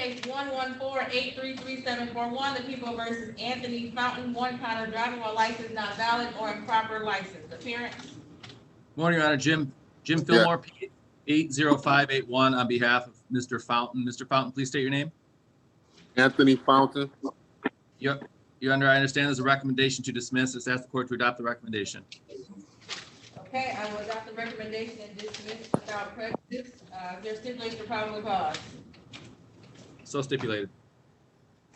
case 114-833-741, the people versus Anthony Fountain, one count of driving while license not valid or improper license. Appearance. Morning, Your Honor. Jim Fillmore, P 80581 on behalf of Mr. Fountain. Mr. Fountain, please state your name. Anthony Fountain. Yep. Your Honor, I understand there's a recommendation to dismiss. Let's ask the court to adopt the recommendation. Okay, I will adopt the recommendation and dismiss without prejudice. There's stipulation of probable cause. So stipulated.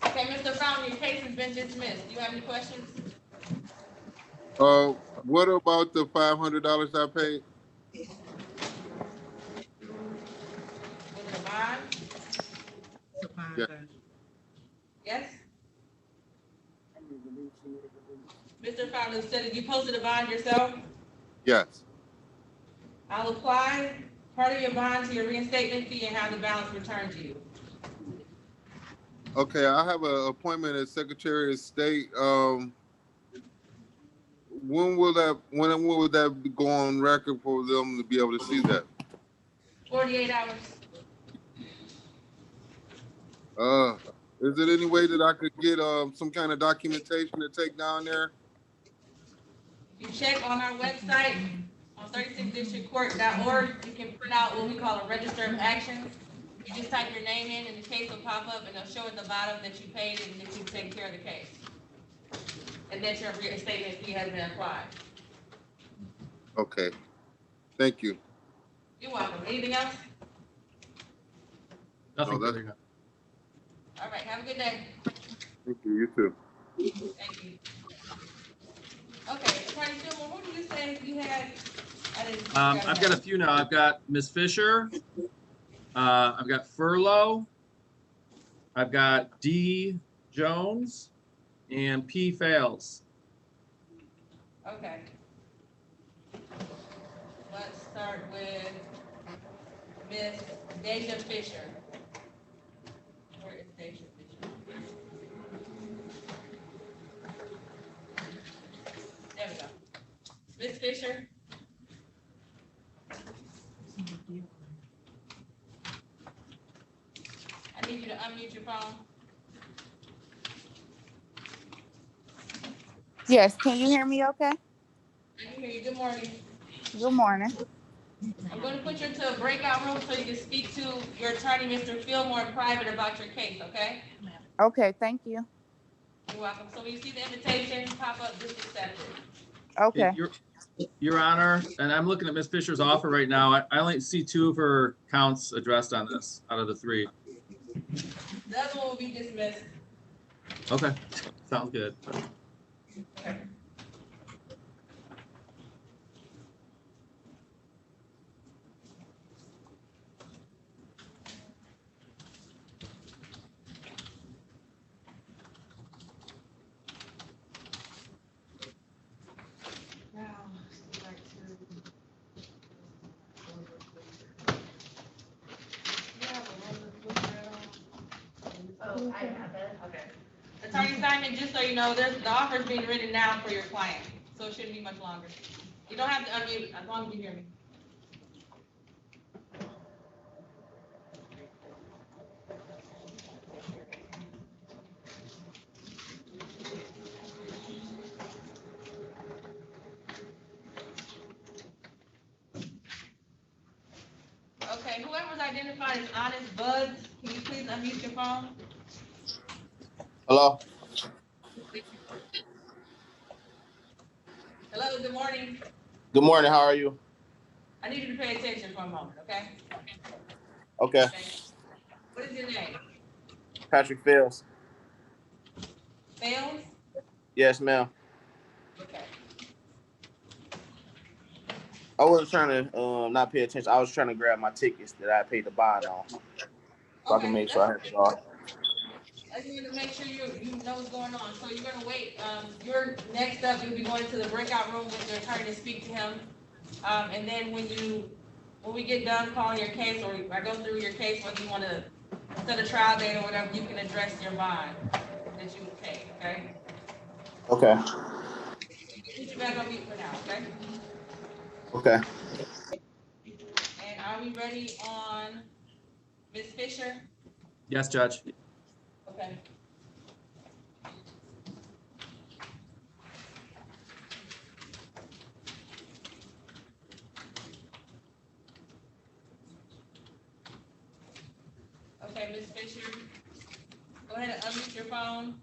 Okay, Mr. Fountain, your case has been dismissed. Do you have any questions? What about the $500 I paid? Was it a bond? Yeah. Yes? Mr. Fountain, said you posted a bond yourself? Yes. I'll apply part of your bond to your reinstatement fee and have the balance returned to you. Okay, I have an appointment as Secretary of State. When will that go on record for them to be able to see that? 48 hours. Is there any way that I could get some kind of documentation to take down there? You check on our website on 36districtcourt.org. You can print out what we call a register of actions. You just type your name in and the case will pop up and it'll show at the bottom that you paid it and that you've taken care of the case. And that your reinstatement fee has been applied. Okay. Thank you. You're welcome. Anything else? Nothing No, further. All right, have a good day. Thank you. You too. Thank you. Okay, Attorney Fillmore, what did you say you had? I've got a few now. I've got Ms. Fisher. I've got Furlow. I've got D. Jones and P. Fails. Okay. Let's start with Ms. Deja Fisher. Where is Deja Fisher? There we go. Ms. Fisher. I need you to unmute your phone. Yes, can you hear me okay? I can hear you. Good morning. Good morning. I'm going to put you into a breakout room so you can speak to your attorney, Mr. Fillmore, in private about your case, okay? Okay, thank you. You're welcome. So when you see the invitation pop up, just accept it. Okay. Your Honor, and I'm looking at Ms. Fisher's offer right now. I only see 2 of her counts addressed on this out of the 3. The other one will be dismissed. Okay, sounds good. Okay. Oh, I have it. Okay. Attorney Simon, just so you know, the offer is being written now for your client, so it shouldn't be much longer. You don't have to unmute as long as you hear me. Okay, whoever's identified as Honest Buds, can you please unmute your phone? Hello. Hello, good morning. Good morning. How are you? I need you to pay attention for a moment, okay? Okay. What is your name? Patrick Fails. Fails? Yes, ma'am. Okay. I wasn't trying to not pay attention. I was trying to grab my tickets that I paid the bond on, so I can make sure I have it all. I just need to make sure you know what's going on. So you're gonna wait. You're next up. You'll be going to the breakout room with your attorney to speak to him. And then when we get done calling your case, or I go through your case, whether you want to set a trial date or whatever, you can address your bond that you would pay. Okay. Okay. Put you back on mute for now. Okay. Okay. And are we ready on Ms. Fisher? Yes, Judge. Okay. Okay, Ms. Fisher, go ahead and unmute your phone.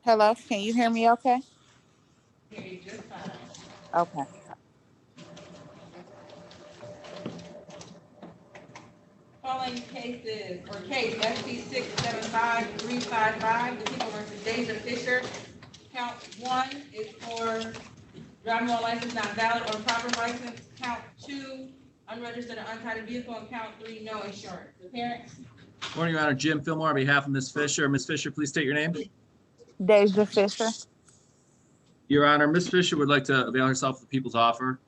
Hello, can you hear me okay? Hear you just fine. Okay. Calling cases, or case SP 675-355, the people versus Deja Fisher. Count 1 is for driving while license not valid or proper license. Count 2, unregistered or untitled vehicle, and count 3, no insurance. The parents? Morning, Your Honor. Jim Fillmore on behalf of Ms. Fisher. Ms. Fisher, please state your name. Deja Fisher. Your Honor, Ms. Fisher would like to avail herself of the people's offer.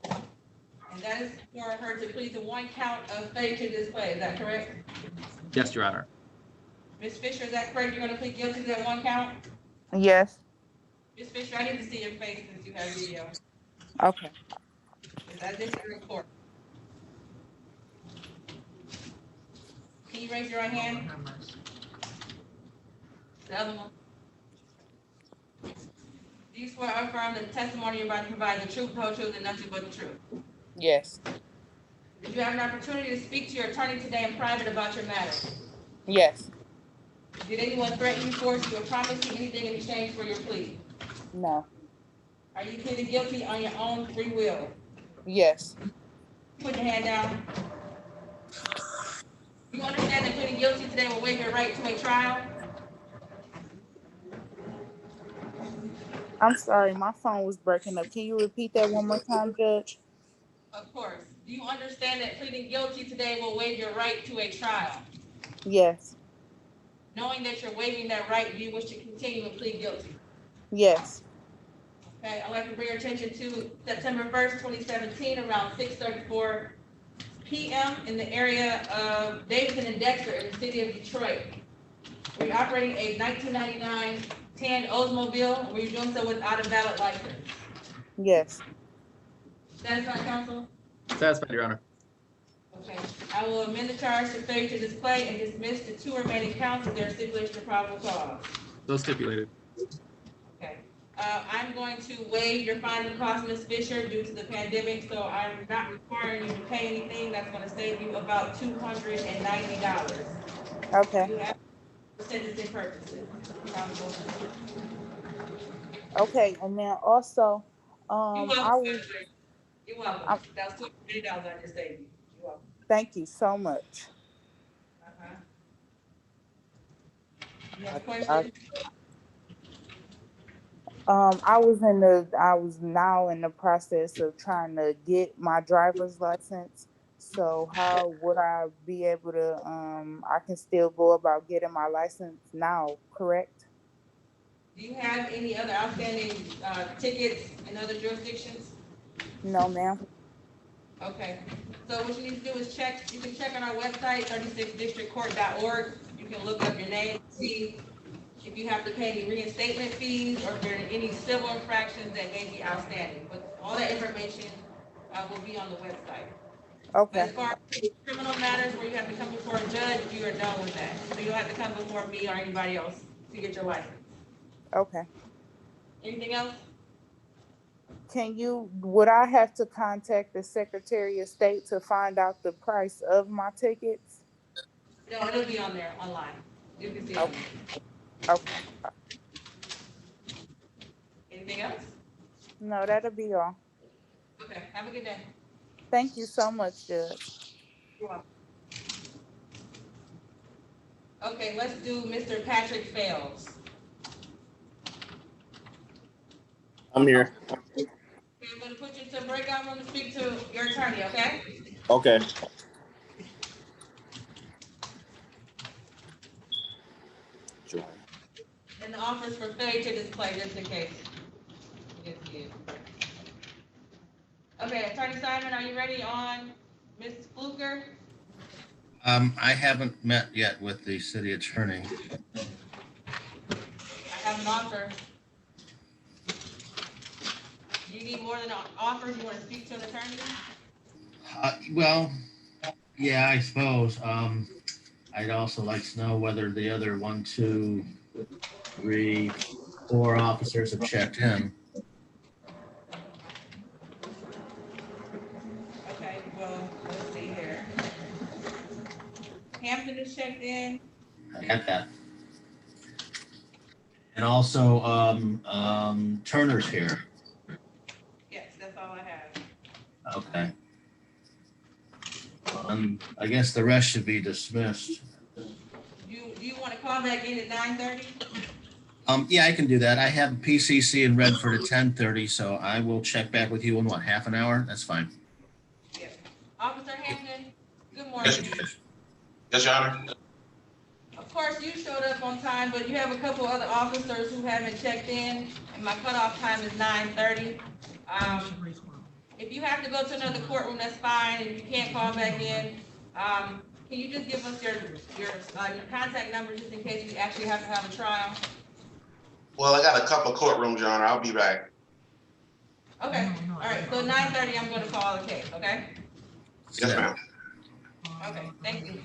And that is for her to plead the 1 count of failure to display, is that correct? Yes, Your Honor. Ms. Fisher, is that correct? You're gonna plead guilty to that 1 count? Yes. Ms. Fisher, I need to see your face since you have video. Okay. Is this in court? Can you raise your right hand? The other one. Do you swear or affirm that the testimony you're about to provide the truth, the whole truth, and nothing but the truth? Yes. Did you have an opportunity to speak to your attorney today in private about your matter? Yes. Did anyone threaten you, force you, or promise you anything in exchange for your plea? No. Are you pleading guilty on your own free will? Yes. Put your hand down. You understand that pleading guilty today will waive your right to a trial? I'm sorry, my phone was breaking up. Can you repeat that one more time, Judge? Of course. Do you understand that pleading guilty today will waive your right to a trial? Yes. Knowing that you're waiving that right, do you wish to continue and plead guilty? Yes. Okay, I'd like to bring your attention to September 1st, 2017, around 6:34 p.m. in the area of Davidson and Dexter in the city of Detroit. We're operating a 1999 tan Oldsmobile. Were you doing so without a valid license? Yes. Satisfied, counsel? Satisfied, Your Honor. Okay, I will amend the charge to failure to display and dismiss the 2 remaining counts of their stipulation of probable cause. So stipulated. Okay, I'm going to waive your fines and costs, Ms. Fisher, due to the pandemic, so I'm not requiring you to pay anything. That's gonna save you about $290. Okay. You have for sentencing purposes. Counsel. Okay. And then also, You're I welcome, was. Senator. You're welcome. I, That was $280 I just saved you. You're welcome. thank you so much. Uh-huh. You have a I, question? I was now in the process of trying to get my driver's license. So how would I be able to, I can still go about getting my license now, correct? Do you have any other outstanding tickets in other jurisdictions? No, ma'am. Okay, so what you need to do is check, you can check on our website, 36districtcourt.org. You can look up your name, see if you have to pay any reinstatement fees or if there are any civil infractions that may be outstanding. But all that information will be on the website. But Okay. as far as criminal matters where you have to come before a judge, you are done with that. So you don't have to come before me or anybody else to get your license. Okay. Anything else? Would I have to contact the Secretary of State to find out the price of my tickets? No, it'll be on there online. You can see it on there. Okay. Anything else? No, that'll be all. Okay, have a good day. Thank you so much, Judge. You're welcome. Okay, let's do Mr. Patrick Fails. I'm here. Okay, I'm gonna put you to a breakout room to speak to your attorney, okay? Okay. Sure. And the offers for failure to display, just in case. You didn't see it. Okay, Attorney Simon, are you ready on Ms. Fluker? I haven't met yet with the city attorney. I have an offer. Do you need more than an offer? Do you want to speak to an attorney? Well, yeah, I suppose. I'd also like to know whether the other 1, 2, 3, 4 officers have checked in. Okay, well, let's see here. Hampton is checked in. I got that. And also, Turner's here. Yes, that's all I have. Okay. I guess the rest should be dismissed. Do you want to call back in at 9:30? Yeah, I can do that. I have PCC in Redford at 10:30, so I will check back with you in what, half an hour? That's fine. Yes. Officer Hampton, good morning. Yes, Your Honor. Of course, you showed up on time, but you have a couple other officers who haven't checked in, and my cutoff time is 9:30. If you have to go to another courtroom, that's fine, and if you can't call back in, can you just give us your contact number just in case we actually have to have a trial? Well, I got a couple courtrooms, Your Honor. I'll be back. Okay, all right, so 9:30, I'm gonna call the case, okay? Yes, ma'am. Okay, thank you.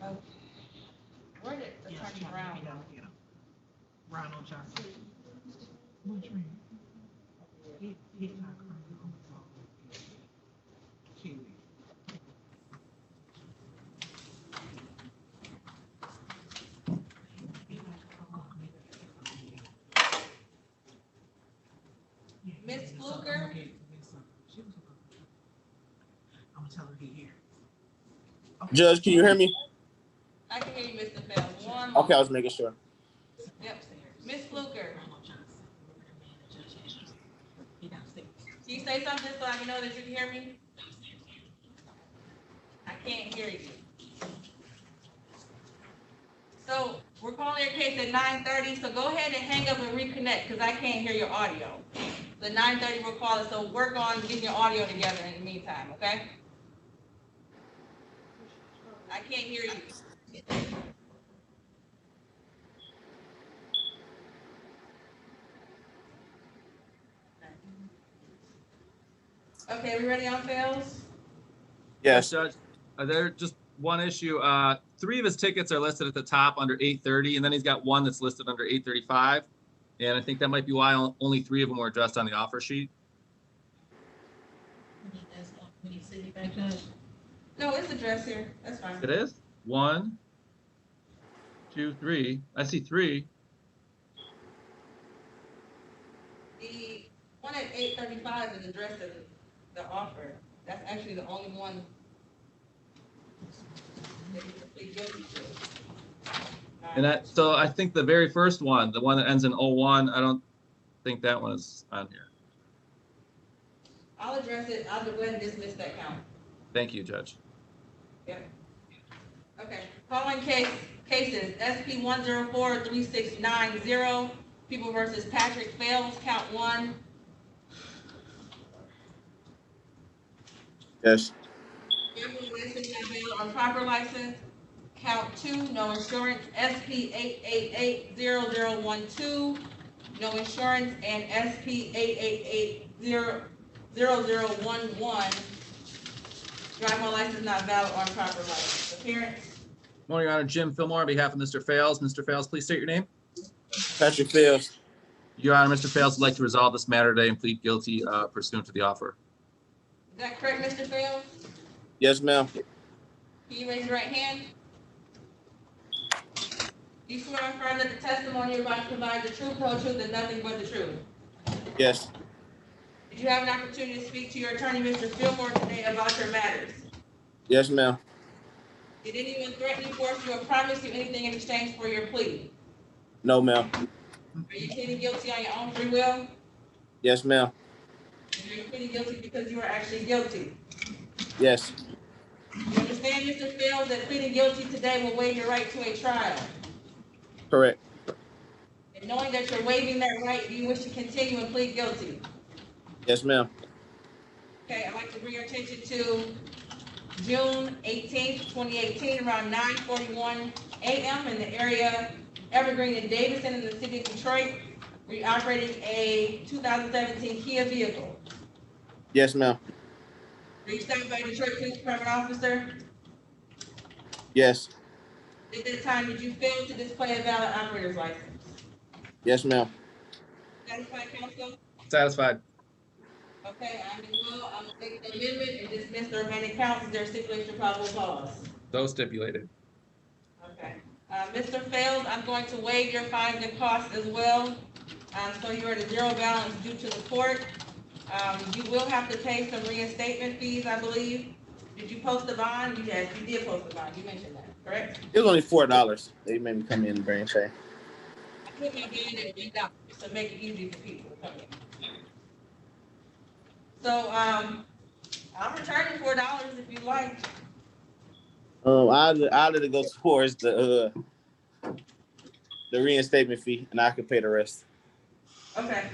Okay. Where did Attorney Brown go? Ronald Johnson. Which man? He's not currently on the phone. Kiwi. Miss Fluker? I'm gonna tell her he here. Judge, can you hear me? I can hear you, Mr. Bell. One Okay, I moment. was making sure. Yep. Miss Fluker, can you say something so I can know that you can hear me? I can't hear you. So we're calling your case at 9:30, so go ahead and hang up and reconnect because I can't hear your audio. The 9:30 we're calling, so work on getting your audio together in the meantime, okay? I can't hear you. Okay, we ready on fails? Yes. Judge, there just one issue. 3 of his tickets are listed at the top under 8:30, and then he's got one that's listed under 8:35. And I think that might be why only 3 of them were addressed on the offer sheet. No, it's addressed here. That's fine. It is 1, 2, 3. I see 3. The one at 8:35 is addressed as the offer. That's actually the only one that you can plead guilty to. And that, so I think the very first one, the one that ends in 01, I don't think that one is on here. I'll address it. I'll go ahead and dismiss that count. Thank you, Judge. Yeah. Okay. Following cases, SP 1043690, People versus Patrick Fails, count 1. Yes. Gambling license not valid on proper license. Count 2, no insurance, SP 8880012, no insurance, and SP 8880011, driver license not valid on proper license. Appearance? Morning, Your Honor. Jim Fillmore on behalf of Mr. Fails. Mr. Fails, please state your name. Patrick Fields. Your Honor, Mr. Fails would like to resolve this matter today and plead guilty pursuant to the offer. Is that correct, Mr. Fails? Yes, ma'am. Can you raise your right hand? You swear and affirm that the testimony you're about to provide the truth, whole truth, and nothing but the truth? Yes. Did you have an opportunity to speak to your attorney, Mr. Fillmore, today about your matters? Yes, ma'am. Did anyone threaten you, force you, or promise you anything in exchange for your plea? No, ma'am. Are you pleading guilty on your own free will? Yes, ma'am. And you're pleading guilty because you are actually guilty? Yes. You understand, Mr. Fields, that pleading guilty today will waive your right to a trial? Correct. And knowing that you're waiving that right, do you wish to continue and plead guilty? Yes, ma'am. Okay, I'd like to bring your attention to June 18th, 2018, around 9:41 a.m. in the area Evergreen and Davidson in the city of Detroit. Were you operating a 2017 Kia vehicle? Yes, ma'am. Were you stopped by a Detroit Police Department officer? Yes. At that time, did you fail to display a valid operator's license? Yes, ma'am. Satisfied, counsel? Satisfied. Okay, I'm as well. I will make the amendment and dismiss the remaining counts. Is there stipulation of probable cause? So stipulated. Okay. Mr. Fails, I'm going to waive your fines and costs as well. So you're at a zero balance due to the court. You will have to pay some reinstatement fees, I believe. Did you post the bond? Yes, you did post the bond. You mentioned that, correct? It was only $4. They made me come in and bring change. I put my bond at $8 to make it easy for people to come in. So, I'm returning $4 if you like. I'll let it go towards the reinstatement fee, and I can pay the rest. Okay.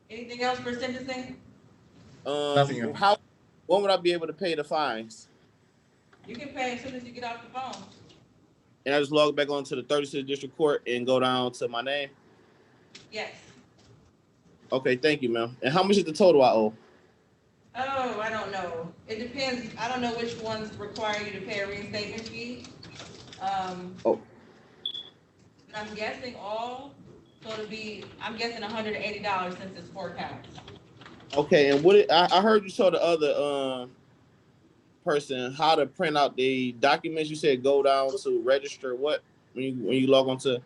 Anything else for sentencing? Nothing else. When would I be able to pay the fines? You can pay as soon as you get off the phone. And I just log back onto the 36th District Court and go down to my name? Yes. Okay, thank you, ma'am. And how much is the total I owe? Oh, I don't know. It depends. I don't know which ones require you to pay a reinstatement fee. Oh. I'm guessing all, so it'll be, I'm guessing $180 since it's 4 counts. Okay, and I heard you told the other person how to print out the documents. You said go down to register what when you log on to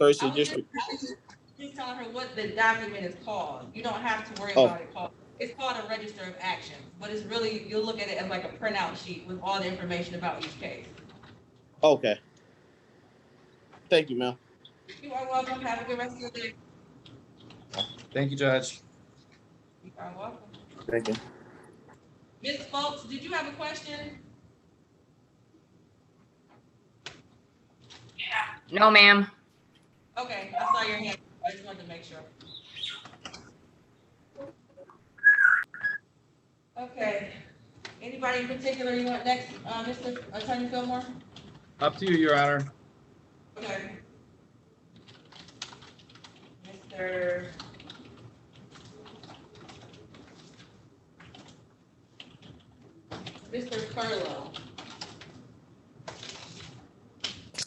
36th District? I was just telling her what the document is called. You don't have to worry Oh. about it called. It's called a register of actions, but it's really, you'll look at it as like a printout sheet with all the information about each case. Okay. Thank you, ma'am. You are welcome. Have a good rest of your day. Thank you, Judge. You are welcome. Thank you. Ms. Folks, did you have a question? No, ma'am. Okay, I saw your hand. I just wanted to make sure. Okay. Anybody in particular you want next, Mr. Attorney Fillmore? Up to you, Your Honor. Okay. Mr. Furlow.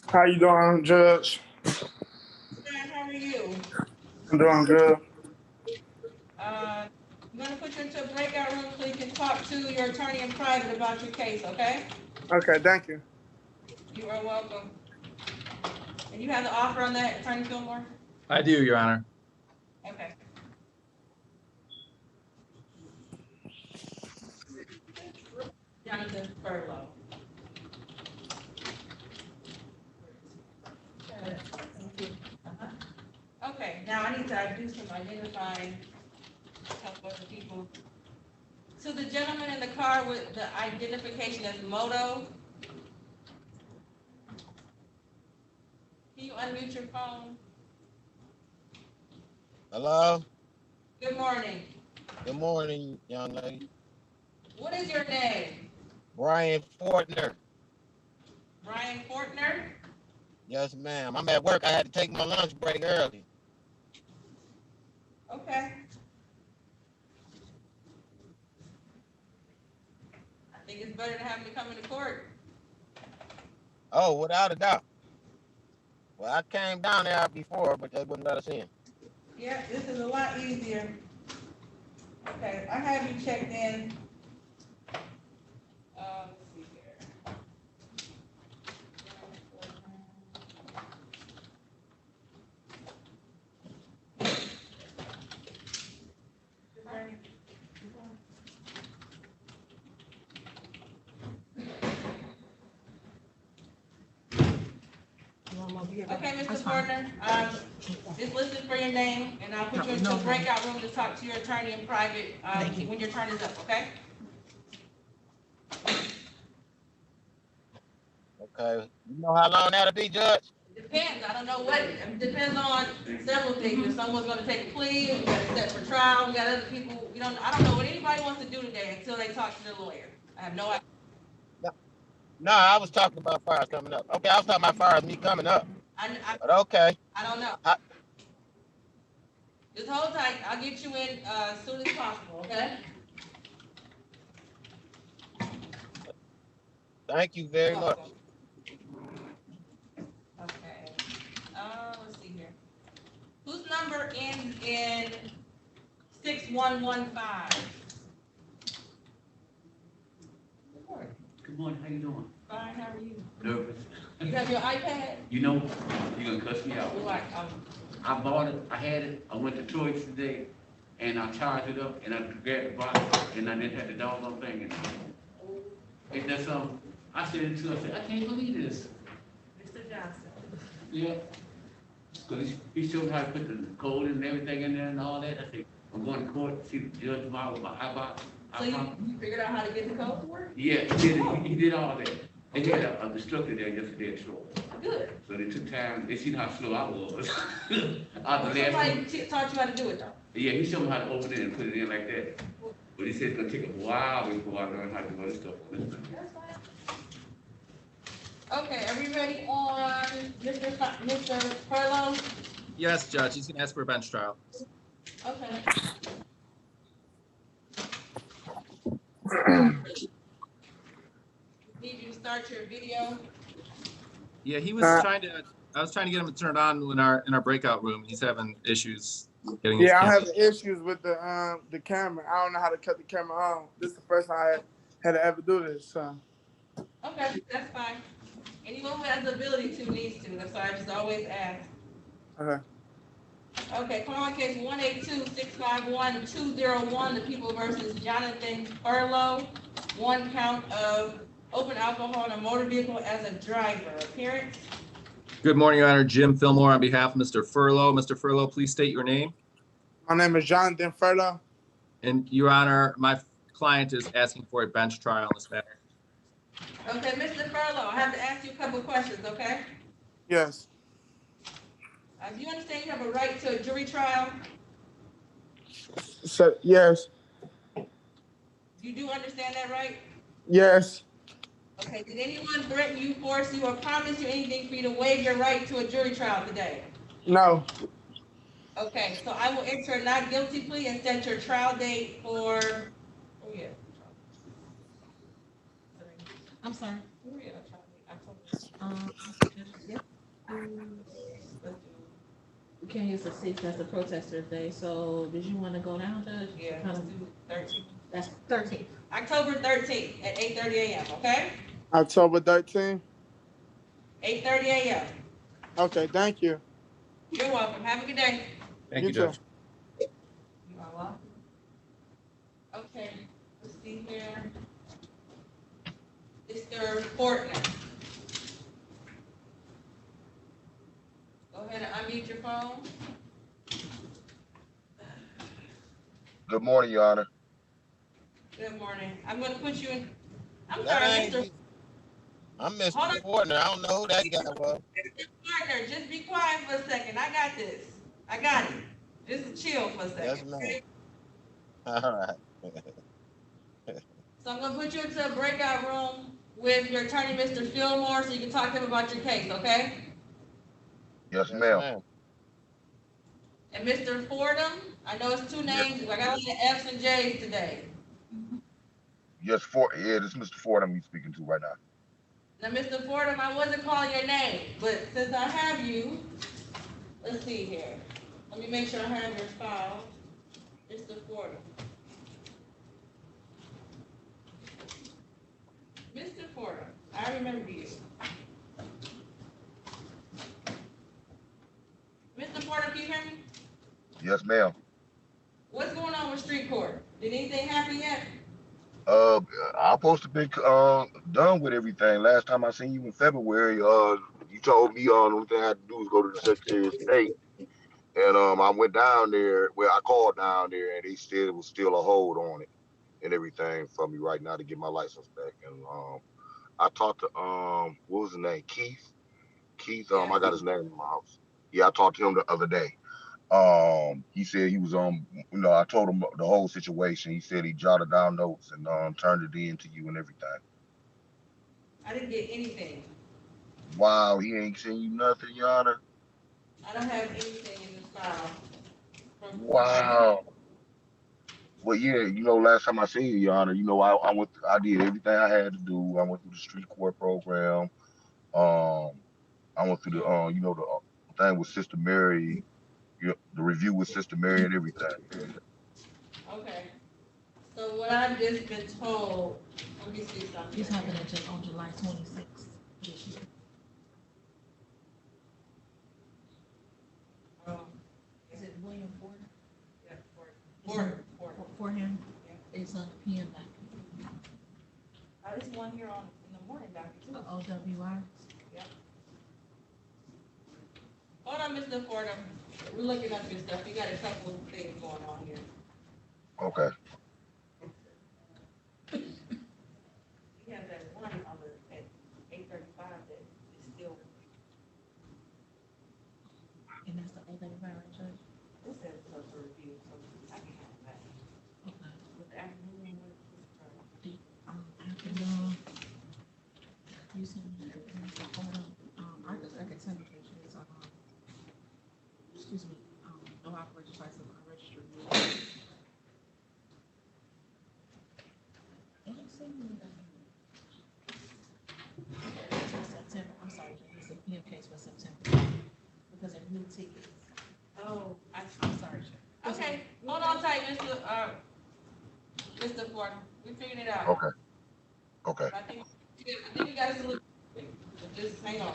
How you doing, Judge? How are you? I'm doing good. I'm gonna put you into a breakout room so you can talk to your attorney in private about your case, okay? Okay, thank you. You are welcome. And you have the offer on that, Attorney Fillmore? I do, Your Honor. Okay. Jonathan Furlow. Okay, now I need to do some identifying, help other people. So the gentleman in the car with the identification as Moto, can you unmute your phone? Hello? Good morning. Good morning, young lady. What is your name? Brian Fortner. Brian Fortner? Yes, ma'am. I'm at work. I had to take my lunch break early. Okay. I think it's better to have me come into court. Oh, without a doubt. Well, I came down there before, but they wouldn't let us in. Yeah, this is a lot easier. Okay, I have you checked in. Let's see here. Okay, Mr. Fortner, it's listed for your name, and I'll put you into a breakout room to talk to your attorney in private, when your turn is up, okay? Okay. You know how long that'll be, Judge? Depends, I don't know what, it depends on several things. If someone's gonna take a plea, we got it set for trial, we got other people, I don't know what anybody wants to do today until they talk to their lawyer. I have no idea. No, I was talking about fires coming up. Okay, I was talking about fires me coming up. But okay. I don't know. I- Just hold tight. I'll get you in as soon as possible, okay? Thank you very You're much. welcome. Okay. Let's see here. Whose number ends in 6115? Good morning, how you doing? Fine, how are you? Nervous. You have your iPad? You know, you're gonna cuss me out. You're like, I bought it, I had it, I went to Troy's today, and I charged it up, and I grabbed the box, and I didn't have the doggone thing in it. Ain't that something? I said it to her, I said, I can't believe this. Mr. Johnson. Yeah. Cause he showed me how to put the code and everything in there and all that. I said, I'm going to court, see the judge tomorrow with my iBox. So you figured out how to get the code to work? Yeah, he did it. He did all that. They had a instructor there yesterday at Shore. Good. So they took time, they seen how slow I was. I was the last Somebody one. taught you how to do it though? Yeah, he showed me how to open it and put it in like that. But he said it's gonna take a while before I learn how to do other stuff on this thing. That's fine. Okay, are we ready on Mr. Furlow? Yes, Judge, he's gonna ask for a bench trial. Okay. Need you to start your video. Yeah, he was trying to, I was trying to get him to turn it on in our breakout room. He's having issues getting his Yeah, I'm camera. having issues with the camera. I don't know how to cut the camera on. This is the first time I had to ever do this. So. Okay, that's fine. Anyone who has the ability to needs to. That's why I just always ask. Okay. Okay, call on case 182-651-201, the people versus Jonathan Furlow. One count of open alcohol in a motor vehicle as a driver. Appearance? Good morning, Your Honor. Jim Fillmore on behalf of Mr. Furlow. Mr. Furlow, please state your name. My name is Jonathan Furlow. And Your Honor, my client is asking for a bench trial in this matter. Okay, Mr. Furlow, I have to ask you a couple of questions, okay? Yes. Do you understand you have a right to a jury trial? So yes. You do understand that, right? Yes. Okay, did anyone threaten you, force you, or promise you anything for you to waive your right to a jury trial today? No. Okay, so I will enter a not guilty plea and set your trial date for, oh yeah. I'm sorry. Where we at on trial date? Yep. We can't use the 6th, that's the protesters' day, so did you want to go down, Judge? Yeah, let's do 13. That's 13th. October 13th at 8:30 a.m., okay? October 13th. 8:30 a.m. Okay, thank you. You're welcome. Have a good day. Thank you, too. Judge. You are welcome. Okay, let's see here. Mr. Fortner. Go ahead and unmute your phone. Good morning, Your Honor. Good morning. I'm gonna put you in. I'm That sorry, ain't Mr. me. I'm Mr. Hold on. Fortner. I don't know who that guy was. Mr. Fortner, just be quiet for a second. I got this. I got it. Just chill for a second. Yes, ma'am. Okay? All right. So I'm gonna put you into a breakout room with your attorney, Mr. Fillmore, so you can talk to him about your case, okay? Yes, ma'am. And Mr. Fordham, I know it's two names, I got a lot of F's and J's today. Yes, this is Mr. Ford I'm speaking to right now. Now, Mr. Fordham, I wasn't calling your name, but since I have you, let's see here. Let me make sure I have your file. Mr. Fordham. Mr. Fordham, I remember you. Mr. Fordham, can you hear me? Yes, ma'am. What's going on with street court? Did anything happen yet? I'm supposed to be done with everything. Last time I seen you in February, you told me the only thing I had to do was go to the Secretary of State. And I went down there, well, I called down there and they said it was still a hold on it and everything for me right now to get my license back. And I talked to what was his name? Keith. I got his name in my house. Yeah, I talked to him the other day. He said he was I told him the whole situation. He said he jotted down notes and turned it in to you and everything. I didn't get anything. Wow, he ain't seen you nothing, Your Honor. I don't have anything in this file from Brian. Wow. Well, yeah, last time I seen you, Your Honor, I did everything I had to do. I went through the street court program. Um, I went through the thing with Sister Mary, the review with Sister Mary and everything. Okay. So what I've just been told, let me see something. This happened on July 26th. this year. Is it William Ford? Yeah, for him? Yeah. It's on the PM document. There's one here in the morning document too. OWI. Yep. Hold on, Mr. Fordham. We're looking up your stuff. You got a couple of things going on here. Okay. You have that one on at 8:35 that is still. And that's the OWI, right, Judge? This says it's for review, so I can have that. Okay. With the afternoon, Afternoon. You sent me hold on. I can send it to you. It's excuse me, no operator's license, unregistered. It don't say me that. It's for September, I'm sorry, it's a PM case for September, because of new tickets. Oh, I'm sorry, Judge. okay. Hold on tight, Mr. Fordham. We figured it out. Okay. Okay. I think you guys are looking. Just hang on.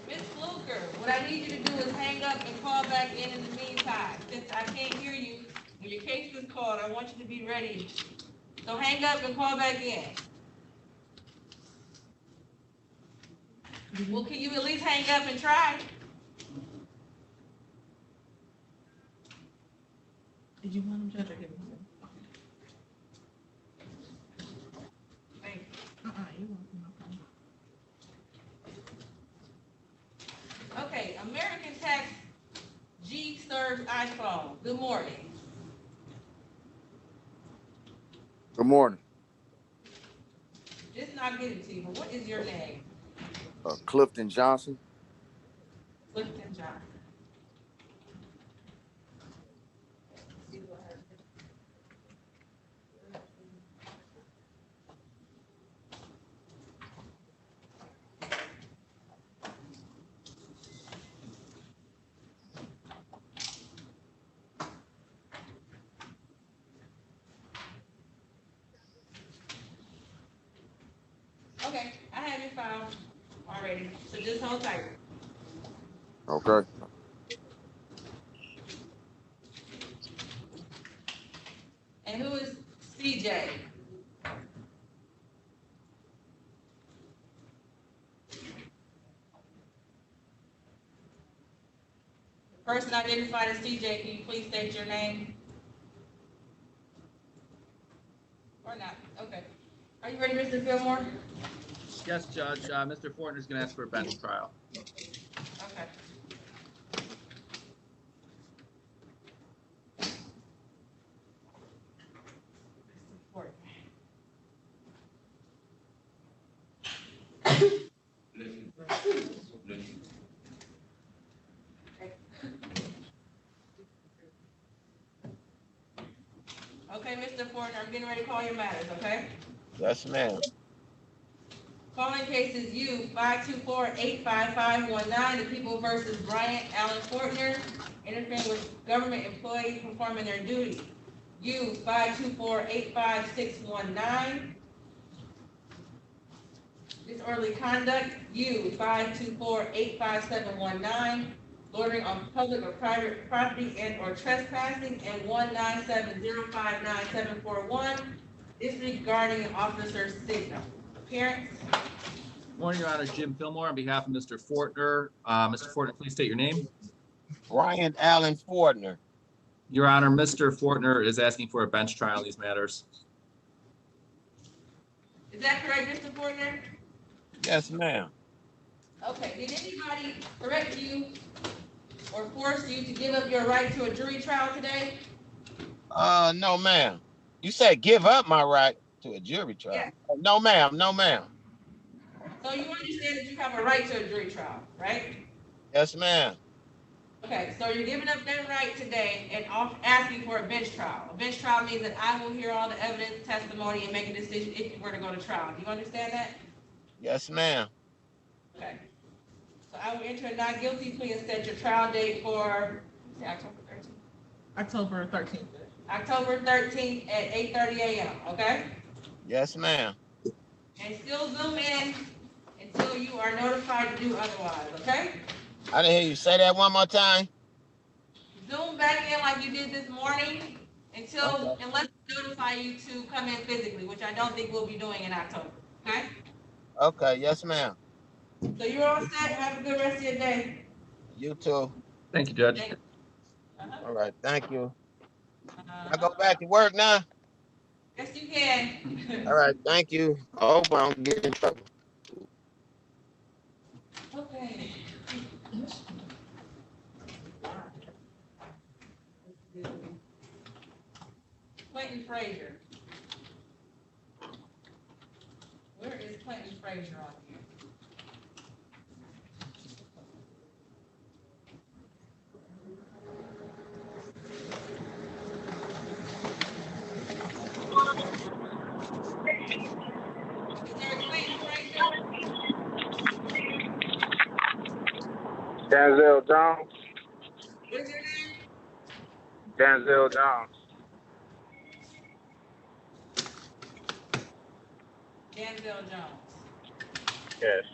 Miss Fluker, what I need you to do is hang up and call back in the meantime. Since I can't hear you, when your case is called, I want you to be ready. So hang up and call back in. Well, can you at least hang up and try? Did you want him, Judge, or give him? Thank you. You're welcome, no problem. Okay, American Tax G serves iPhone. Good morning. Good morning. Just not getting to you, but what is your name? Clifton Johnson. Clifton Johnson. Okay, I have your file already, so just hold tight. Okay. And who is CJ? The person identified as CJ, can you please state your name? Or not? Okay. Are you ready, Mr. Fillmore? Yes, Judge. Mr. Fortner's going to ask for a bench trial. Okay. Okay, Mr. Fortner, I'm getting ready to call your matters, okay? Yes, ma'am. Calling cases U 524-85519, the people versus Bryant Allen Fortner, interfering with government employees performing their duties. U 524-85619. Disorderly conduct. U 524-85719. Loitering on public or private property and or trespassing, and 197059741, disregarding an officer's signal. Appearance. Morning, Your Honor. Jim Fillmore on behalf of Mr. Fortner. Mr. Fortner, please state your name. Brian Allen Fortner. Your Honor, Mr. Fortner is asking for a bench trial in these matters. Is that correct, Mr. Fortner? Yes, ma'am. Okay, did anybody correct you or force you to give up your right to a jury trial today? No, ma'am. You said give up my right to a jury trial. Yeah. No, ma'am. No, ma'am. So you understand that you have a right to a jury trial, right? Yes, ma'am. Okay, so you're giving up that right today and asking for a bench trial. A bench trial means that I will hear all the evidence, testimony, and make a decision if you were to go to trial. Do you understand that? Yes, ma'am. Okay. So I will enter a not guilty plea and set your trial date for, say October 13th. October 13th. October 13th at 8:30 a.m., okay? Yes, ma'am. And still zoom in until you are notified to do otherwise, okay? I didn't hear you say that one more time. Zoom back in like you did this morning Okay. unless we notify you to come in physically, which I don't think we'll be doing in October, okay? Okay. Yes, ma'am. So you're all set. Have a good rest of your day. You too. Thank you, Judge. Thank you. All right. Thank you. I Uh, go back to work now. yes, you can. All right. Thank you. I hope I don't get in trouble. Okay. Clinton Frazier. Where is Clinton Frazier on here? Is there a Clinton Frazier? Denzel Jones. What is your name? Denzel Jones. Denzel Jones. Yes.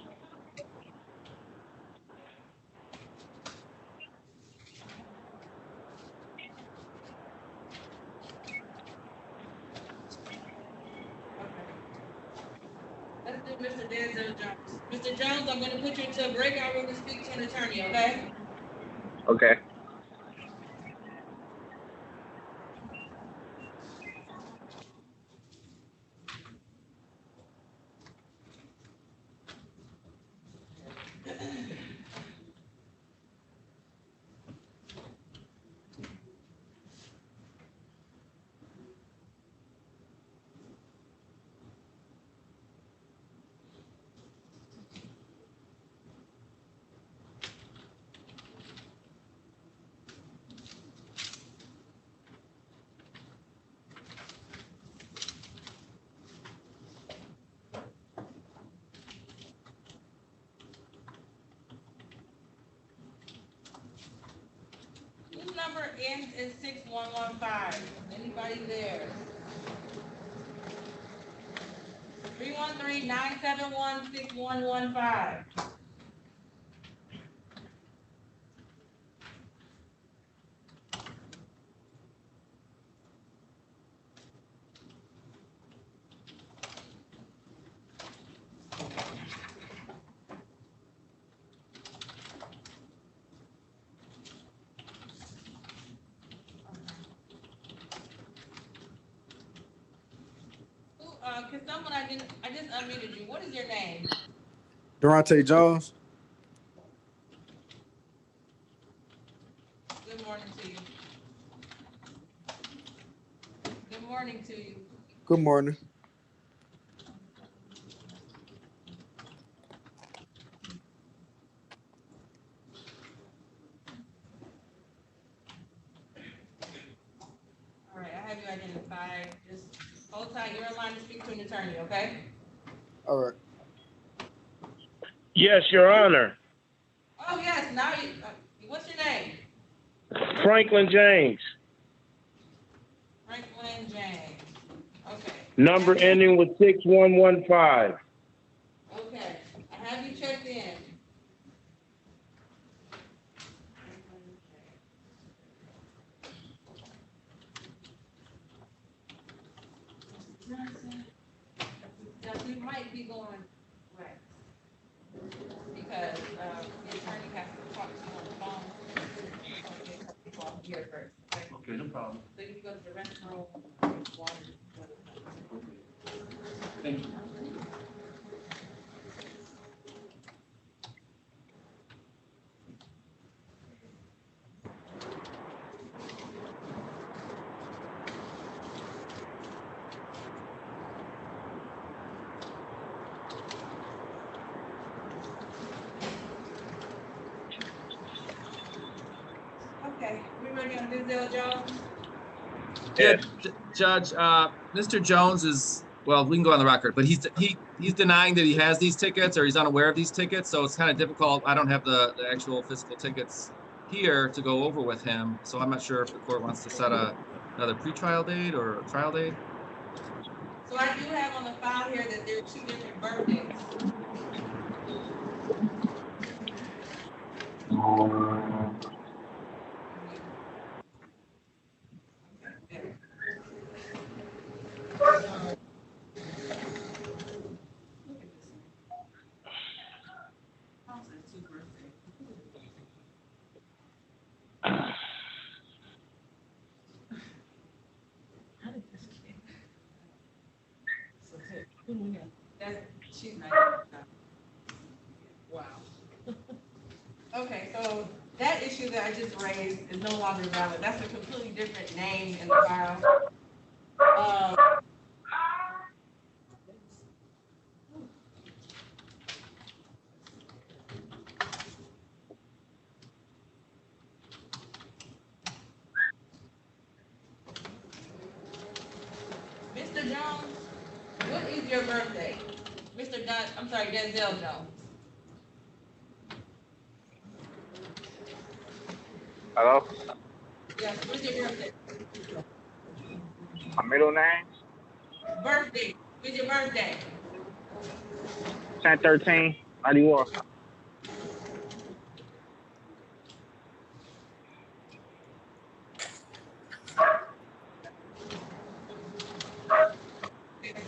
Let's do Mr. Denzel Jones. Mr. Jones, I'm going to put you into a breakout room to speak to an attorney, okay? Okay. Whose number ends in 6115? Anybody there? 313-971-6115. Can someone, I just unmuted you. What is your name? Durante Jones. Good morning to you. Good morning to you. Good morning. All right, I have you identified. Just hold tight. You're in line to speak to an attorney, okay? All right. Yes, Your Honor. Oh, yes. Now you, what's your name? Franklin James. Franklin James. Okay. Number ending with 6115. Okay. I have you checked in. Now, you might be going west because the attorney has to talk to you on the phone. So we get a couple people off here first, okay? Okay, no problem. So you can go to the restroom, water. Thank you. Okay, we ready on Denzel Jones? Yeah, Judge, Mr. Jones is, well, we can go on the record, but he's denying that he has these tickets or he's unaware of these tickets, so it's kind of difficult. I don't have the actual physical tickets here to go over with him, so I'm not sure if the court wants to set another pretrial date or a trial date. So I do have on the file here that there are 2 different birthdays. That's, she's not. Wow. Okay, so that issue that I just raised is no longer valid. That's a completely different name in the file. Mr. Jones, what is your birthday? Denzel Jones. Hello? Yes, what's your birthday? My middle name? Birthday. What's your birthday? 10/13/91.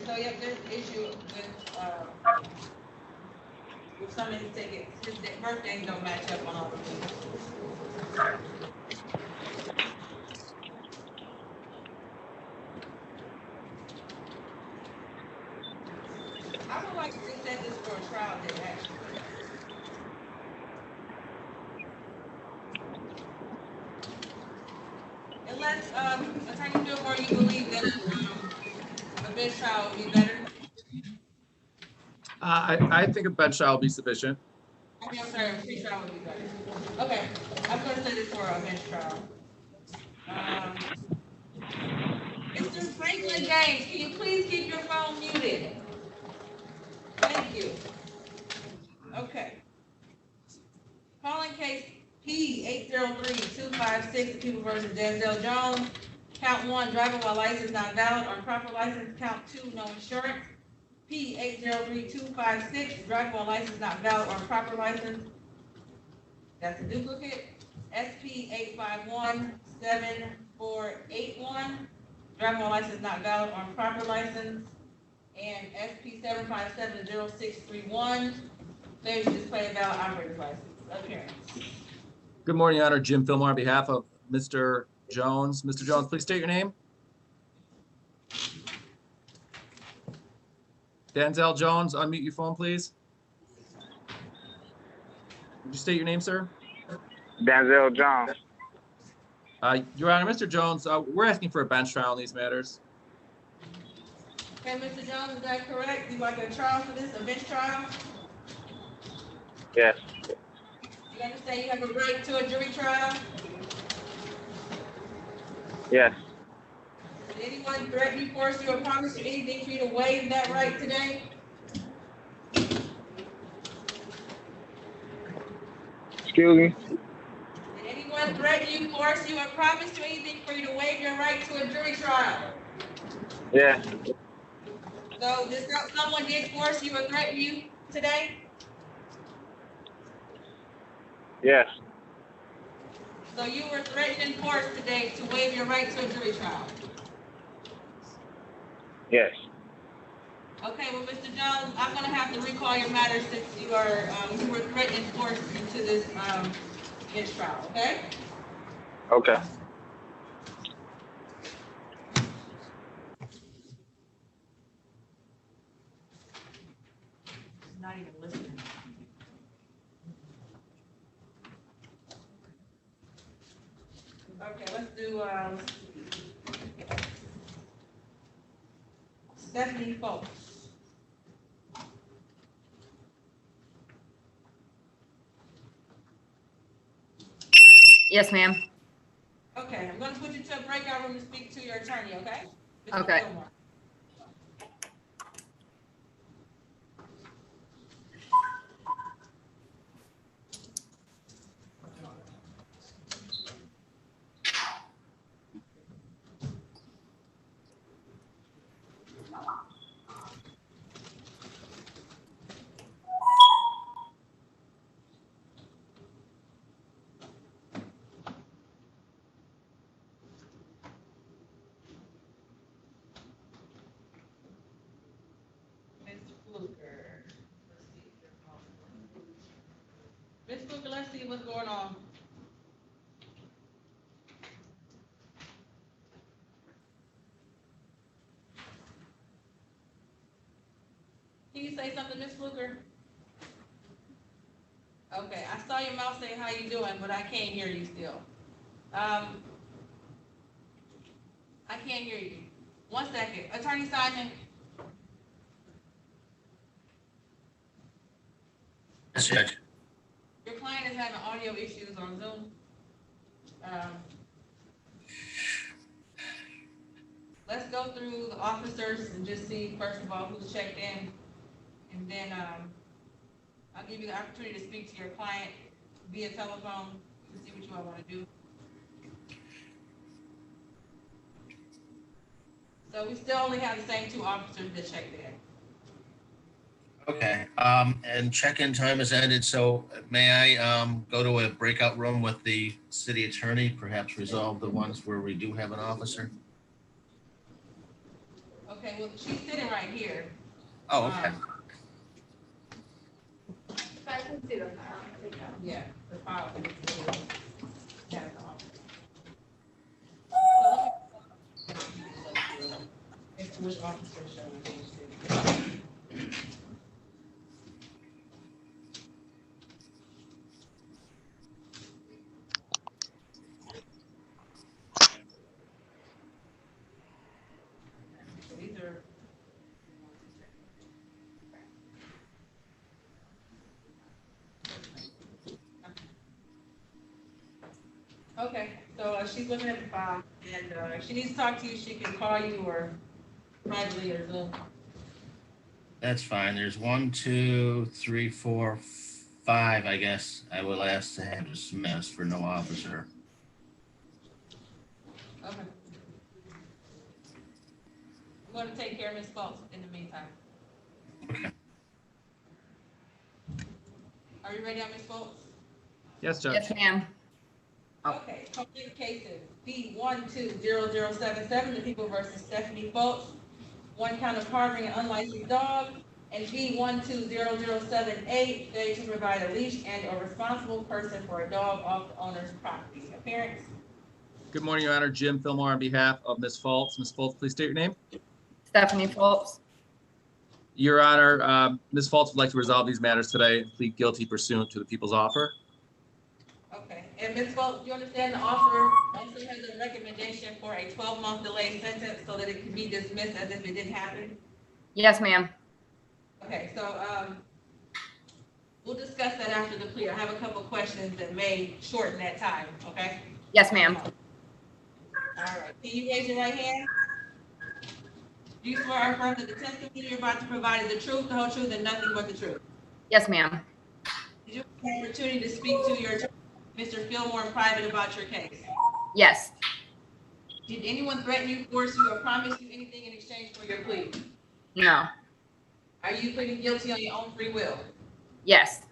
So yeah, there's an issue with some of these tickets. His birthdays don't match up on all of these. I would like to set this for a trial date, actually. Unless, Attorney Gilmore, you believe that a bench trial would be better? I think a bench trial will be sufficient. I mean, I'm sorry, a pre-trial would be better. Okay, I'm gonna set this for a bench trial. Mr. Franklin James, can you please keep your phone muted? Thank you. Okay. Calling case P 803-256, People versus Denzel Jones. Count 1, driving while license not valid on proper license. Count 2, no insurance. P 803-256, driving while license not valid on proper license. That's a duplicate. SP 851-7481, driving while license not valid on proper license. And SP 757-0631, failure to display a valid operator's license. Appearance. Good morning, Your Honor. Jim Fillmore on behalf of Mr. Jones. Mr. Jones, please state your name. Denzel Jones, unmute your phone, please. Would you state your name, sir? Denzel Jones. Your Honor, Mr. Jones, we're asking for a bench trial in these matters. Okay, Mr. Jones, is that correct? You like a trial for this, a bench trial? Yes. You understand you have a right to a jury trial? Yes. Did anyone threaten you, force you, or promise you anything for you to waive that right today? Excuse me? Did anyone threaten you, force you, or promise you anything for you to waive your right to a jury trial? Yes. So, someone did force you or threaten you today? Yes. So you were threatened and forced today to waive your right to a jury trial? Yes. Okay, well, Mr. Jones, I'm gonna have to recall your matter since you are, you were threatened and forced into this, bench trial, okay? Okay. She's not even listening. Okay, let's do, Stephanie Folks. Yes, ma'am. Okay, I'm gonna switch you to a breakout room to speak to your attorney, okay? Mr. Okay. Fillmore. Ms. Fluker. Let's see if you're calling. Ms. Fluker, let's see what's going on. Can you say something, Ms. Fluker? Okay, I saw your mouth say how you doing, but I can't hear you still. I can't hear you. 1 second. Attorney Sergeant, Yes, Judge. your client is having audio issues on Zoom. Let's go through the officers and just see, first of all, who's checked in. And then, I'll give you the opportunity to speak to your client via telephone to see what you all want to do. So we still only have the same 2 officers that checked in. Okay, and check-in time has ended, so may I go to a breakout room with the city attorney, perhaps resolve the ones where we do have an officer? Okay, well, she's sitting right here. Oh, okay. I can see the file. Yeah, the file. Yeah, the office. As to which officer showing. These are. Okay, so she's looking at the file, and if she needs to talk to you, she can call you or privately or Zoom. That's fine. There's 1, 2, 3, 4, 5, I guess. I will ask to have dismissed for no officer. Okay. I'm going to take care of Ms. Fultz in the meantime. Okay. Are you ready on Ms. Fultz? Yes, Judge. Yes, ma'am. Okay, complete cases, B120077, the people versus Stephanie Fultz, 1 count of harboring an unlicensed dog, and B120078, failure to provide a leash and or responsible person for a dog off the owner's property. Appearance? Good morning, Your Honor. Jim Fillmore on behalf of Ms. Fultz. Ms. Fultz, please state your name. Stephanie Fultz. Your Honor, Ms. Fultz would like to resolve these matters today and plead guilty pursuant to the people's offer. Okay, and Ms. Fultz, you understand the offer also has a recommendation for a 12-month delay sentence so that it can be dismissed as if it didn't happen? Yes, ma'am. Okay, so, we'll discuss that after the plea. I have a couple questions that may shorten that time, okay? Yes, ma'am. All right, can you raise your right hand? Do you swear or affirm that the testimony you're about to provide is the truth, the whole truth, and nothing but the truth? Yes, ma'am. Did you have the opportunity to speak to your attorney, Mr. Fillmore, in private about your case? Yes. Did anyone threaten you, force you, or promise you anything in exchange for your plea? No. Are you pleading guilty on your own free will? Yes.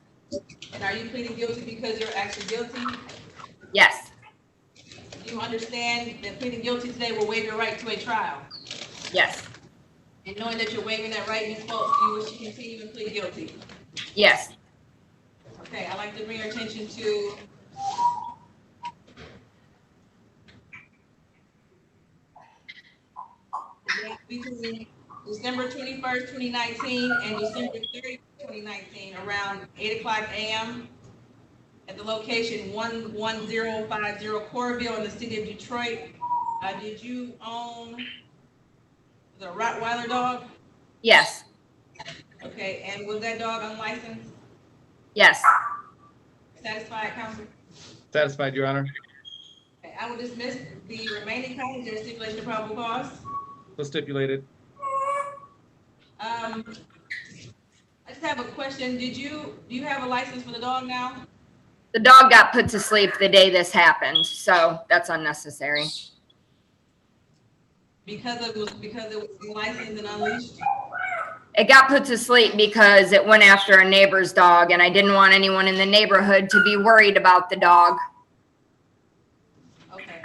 And are you pleading guilty because you're actually guilty? Yes. Do you understand that pleading guilty today will waive your right to a trial? Yes. And knowing that you're waiving that right, Ms. Fultz, you wish to continue and plead guilty? Yes. Okay, I'd like to bring your attention to between December 21st, 2019 and December 30th, 2019, around 8 o'clock a.m. at the location 11050 Corville in the city of Detroit. Did you own the Rottweiler dog? Yes. Okay, and was that dog unlicensed? Yes. Satisfied, counsel? Satisfied, Your Honor. Okay, I will dismiss the remaining counts. Is there a stipulation of probable cause? So stipulated. I just have a question. Do you have a license for the dog now? The dog got put to sleep the day this happened, so that's unnecessary. Because it was licensed and unleashed? It got put to sleep because it went after a neighbor's dog, and I didn't want anyone in the neighborhood to be worried about the dog. Okay.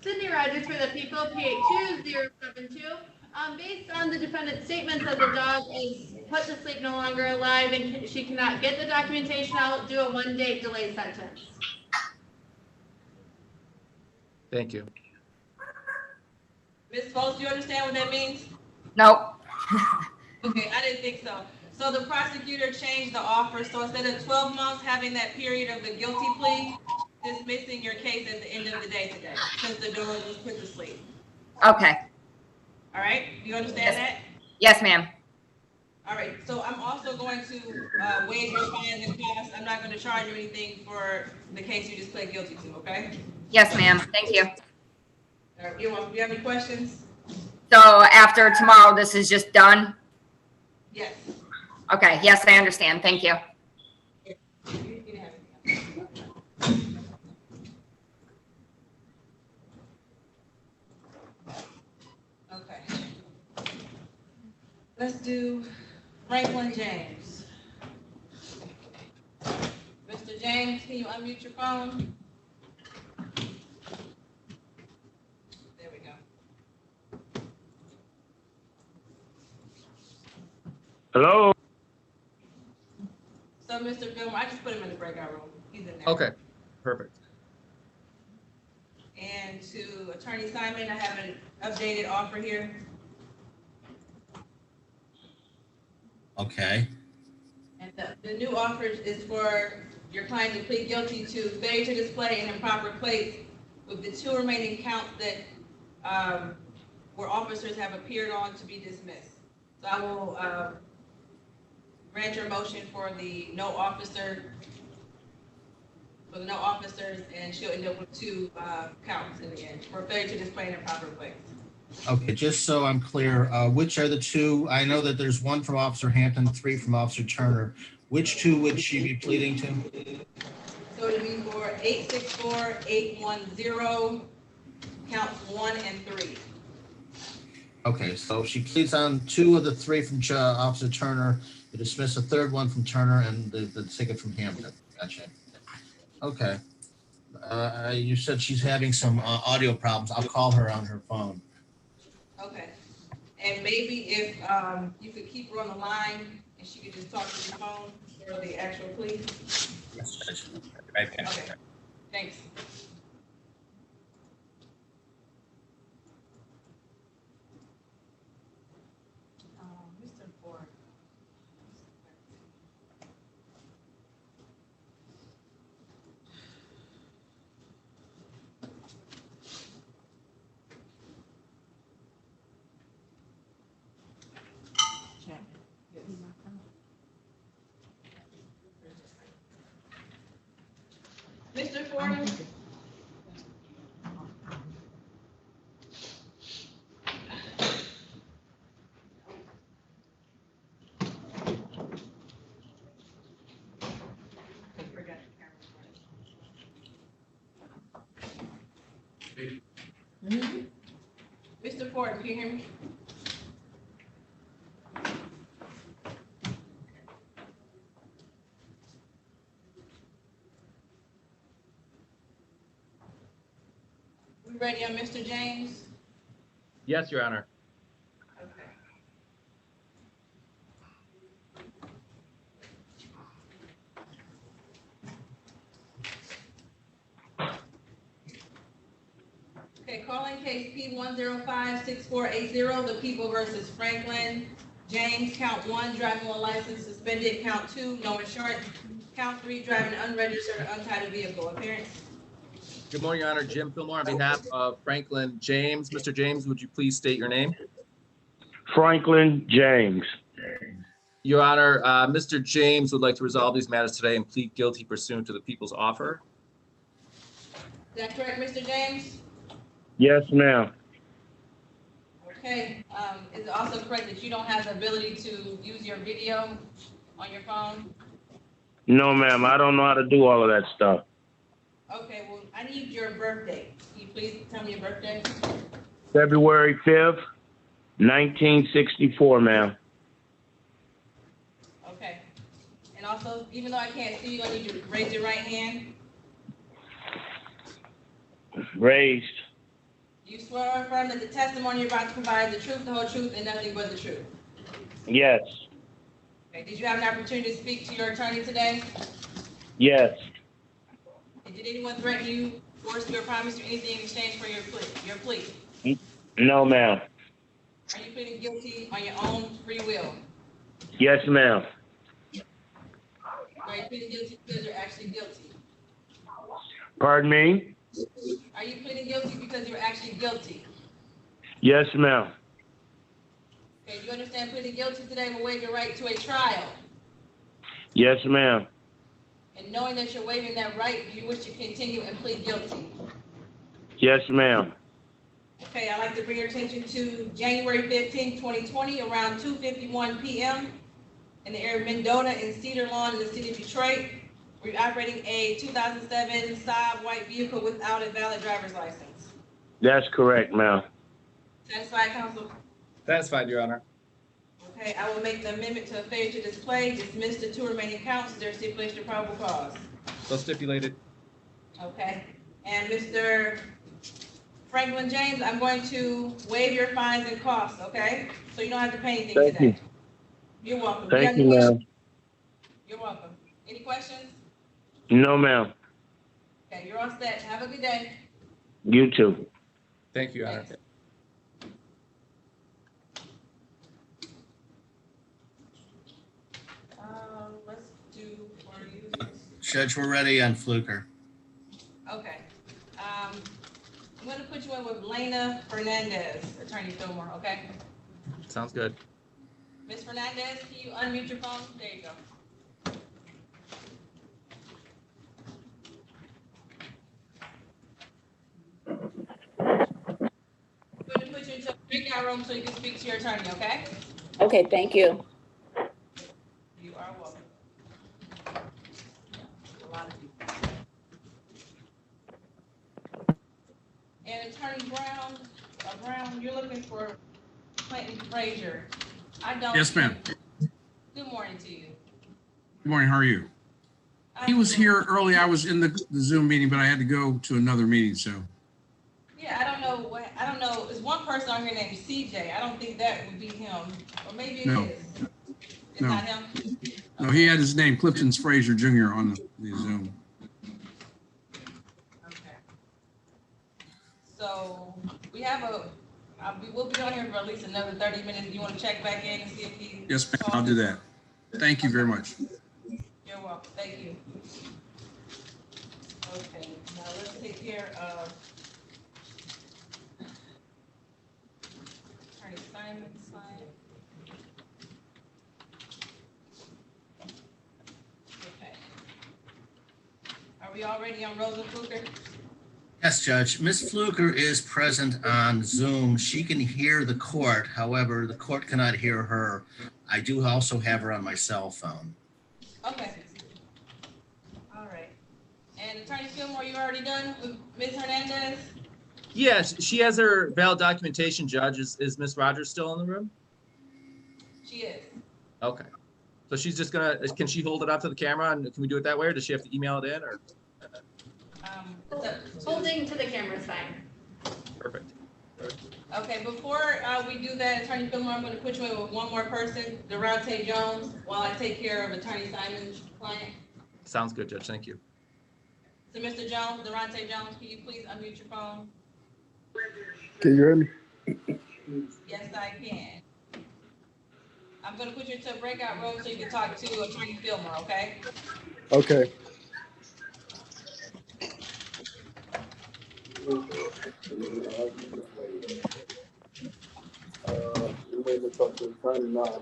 Sydney Rogers for the people, PA 2072. Based on the defendant's statement that the dog is put to sleep, no longer alive, and she cannot get the documentation, I'll do a 1-day delay sentence. Thank you. Ms. Foltz, do you understand what that means? Nope. Okay, I didn't think so. So the prosecutor changed the offer, so instead of 12 months having that period of the guilty plea, dismissing your case at the end of the day today, since the dog was put to sleep. Okay. All right, do you understand that? Yes, ma'am. All right, so I'm also going to waive your fines and costs. I'm not going to charge you anything for the case you just pled guilty to, okay? Yes, ma'am. Thank you. All right, do you have any questions? So after tomorrow, this is just done? Yes. Okay. Yes, I understand. Thank you. Okay. Let's do Franklin James. Mr. James, can you unmute your phone? There we go. Hello? So, Mr. Gilmore, I just put him in the breakout room. He's in there. Okay, perfect. And to Attorney Simon, I have an updated offer here. Okay. And the new offer is for your client to plead guilty to failure to display an improper plate with the 2 remaining counts that where officers have appeared on to be dismissed. So I will grant your motion for the no officers, and she'll end up with 2 counts in the end for failure to display an improper plate. Okay, just so I'm clear, which are the 2? I know that there's 1 from Officer Hampton, 3 from Officer Turner. Which 2 would she be pleading to? So it'll be for 864, 810, counts 1 and 3. Okay, so she pleads on 2 of the 3 from Officer Turner, to dismiss the 3rd one from Turner, and the ticket from Hampton. Gotcha. Okay. You said she's having some audio problems. I'll call her on her phone. Okay. And maybe if you could keep her on the line and she could just talk to the phone for the actual plea. Yes, right there. Okay, thanks. Mr. Ford. Mr. Fordham? Mr. Fordham, can you hear me? We ready on Mr. James? Yes, Your Honor. Okay. Okay, calling case P1056480, the People versus Franklin James, count 1, driving while license suspended, count 2, no insurance, count 3, driving unregistered or untitled vehicle. Appearance. Good morning, Your Honor. Jim Fillmore on behalf of Franklin James. Mr. James, would you please state your name? Franklin James. Your Honor, Mr. James would like to resolve these matters today and plead guilty pursuant to the people's offer. Is that correct, Mr. James? Yes, ma'am. Okay, is it also correct that you don't have the ability to use your video on your phone? No, ma'am. I don't know how to do all of that stuff. Okay, well, I need your birthday. Can you please tell me your birthday? February 5th, 1964, ma'am. Okay. And also, even though I can't see you, I need you to raise your right hand. Raised. You swear or affirm that the testimony you're about to provide is the truth, the whole truth, and nothing but the truth. Yes. Okay, did you have an opportunity to speak to your attorney today? Yes. And did anyone threaten you, force you, or promise you anything in exchange for your plea? No, ma'am. Are you pleading guilty on your own free will? Yes, ma'am. Are you pleading guilty because you're actually guilty? Pardon me? Are you pleading guilty because you're actually guilty? Yes, ma'am. Okay, do you understand pleading guilty today will waive your right to a trial? Yes, ma'am. And knowing that you're waiving that right, do you wish to continue and plead guilty? Yes, ma'am. Okay, I'd like to bring your attention to January 15, 2020, around 2:51 p.m. in the area of Mendota and Cedar Lawn in the city of Detroit. We're operating a 2007 Saab white vehicle without a valid driver's license. That's correct, ma'am. Satisfied, counsel? Satisfied, Your Honor. Okay, I will make the amendment to a failure to display, dismiss the 2 remaining counts. Is there stipulation of probable cause? So stipulated. Okay, and Mr. Franklin James, I'm going to waive your fines and costs, okay? So you don't have to pay anything Thank today. you. You're welcome. Thank you, ma'am. You're welcome. Any questions? No, ma'am. Okay, you're all set. Have a good day. You too. Thank you, Your Honor. Let's do for you. Judge, we're ready on Fluker. Okay. I'm gonna put you in with Lena Fernandez, Attorney Fillmore, okay? Sounds good. Ms. Fernandez, can you unmute your phone? There you go. I'm going to put you into a breakout room so you can speak to your attorney, okay? Okay, thank you. You are welcome. A lot of people. And Attorney Brown, you're looking for Clinton Frazier. I don't. Yes, ma'am. Good morning to you. Good morning, how are you? He was here early, I was in the Zoom meeting, but I had to go to another meeting, so. Yeah, I don't know, there's one person on here named CJ, I don't think that would be him, or maybe it No. is. It's No. not him? No, he had his name Clifton Frazier Jr. on the Zoom. Okay. So, we have we will be on here for at least another 30 minutes, you want to check back in and see if he. Yes, ma'am, I'll do that. Thank you very much. You're welcome, thank you. Okay, now let's take care of Attorney Simon's side. Okay. Are we already on Rosa Fluker? Yes, Judge. Ms. Fluker is present on Zoom. She can hear the court. However, the court cannot hear her. I do also have her on my cell phone. Okay. All right. And Attorney Fillmore, you already done with Ms. Hernandez? Yes, she has her valid documentation, Judge. Is Ms. Rogers still in the room? She is. Okay. So she's just gonna, can she hold it up to the camera and can we do it that way, or does she have to email it in, or? Holding to the camera is fine. Perfect. Okay, before we do that, Attorney Fillmore, I'm going to put you in with one more person, Durante Jones, while I take care of Attorney Simon's client. Sounds good, Judge. Thank you. So, Mr. Jones, Durante Jones, can you please unmute your phone? Can you hear me? Yes, I can. I'm gonna put you into a breakout room so you can talk to Attorney Fillmore, okay? Okay. We're waiting to talk to the attorney now.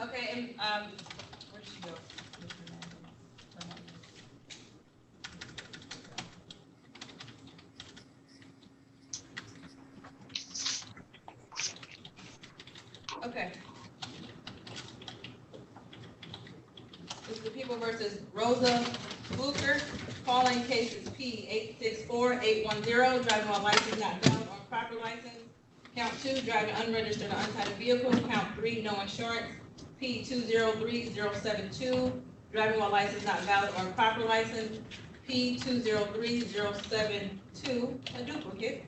Okay, and, where'd she go? Okay. This is the People versus Rosa Fluker. Calling cases P 864-810, driving while license not valid or proper license. Count 2, driving unregistered or untitled vehicle. Count 3, no insurance. P 203072, driving while license not valid or proper license. P 203072, a duplicate.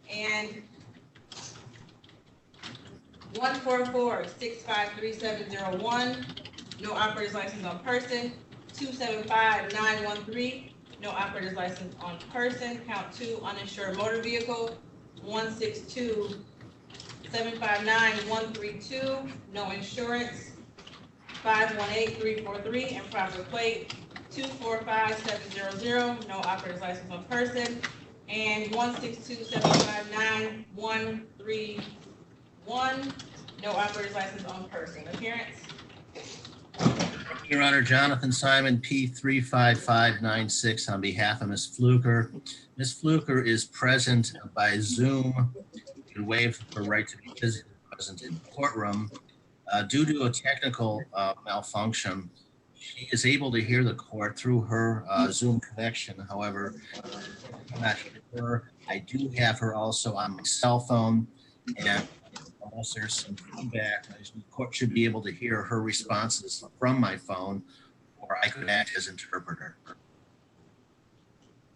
And 144-653-701, no operator's license on person. 275-913, no operator's license on person. Count 2, uninsured motor vehicle. 162-759-132, no insurance. 518-343, improper plate. 245700, no operator's license on person. And 162-759-131, no operator's license on person. Appearance? Your Honor, Jonathan Simon, P35596, on behalf of Ms. Fluker. Ms. Fluker is present by Zoom and waive her right to be physically present in the courtroom. Due to a technical malfunction, she is able to hear the court through her Zoom connection. However, I'm not hear her. I do have her also on my cell phone, and unless there's some feedback, the court should be able to hear her responses from my phone, or I could act as interpreter.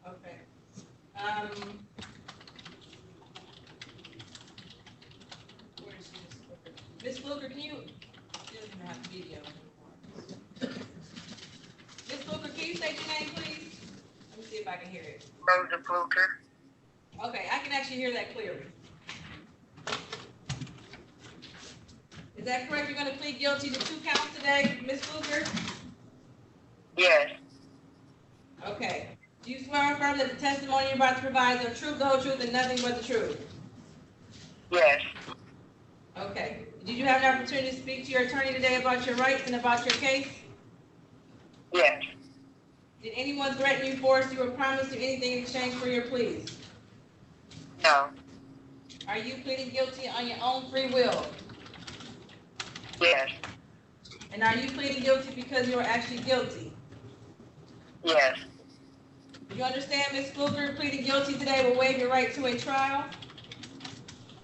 Okay. Where is Ms. Fluker? Can you, she doesn't have video anymore. Ms. Fluker, can you say your name, please? Let me see if I can hear it. Rosa Fluker. Okay, I can actually hear that clearly. Is that correct? You're gonna plead guilty to 2 counts today, Ms. Fluker? Yes. Okay. Do you swear or affirm that the testimony you're about to provide is the truth, the whole truth, and nothing but the truth? Yes. Okay. Did you have an opportunity to speak to your attorney today about your rights and about your case? Yes. Did anyone threaten you, force you, or promise you anything in exchange for your pleas? No. Are you pleading guilty on your own free will? Yes. And are you pleading guilty because you are actually guilty? Yes. Do you understand, Ms. Fluker, pleading guilty today will waive your right to a trial?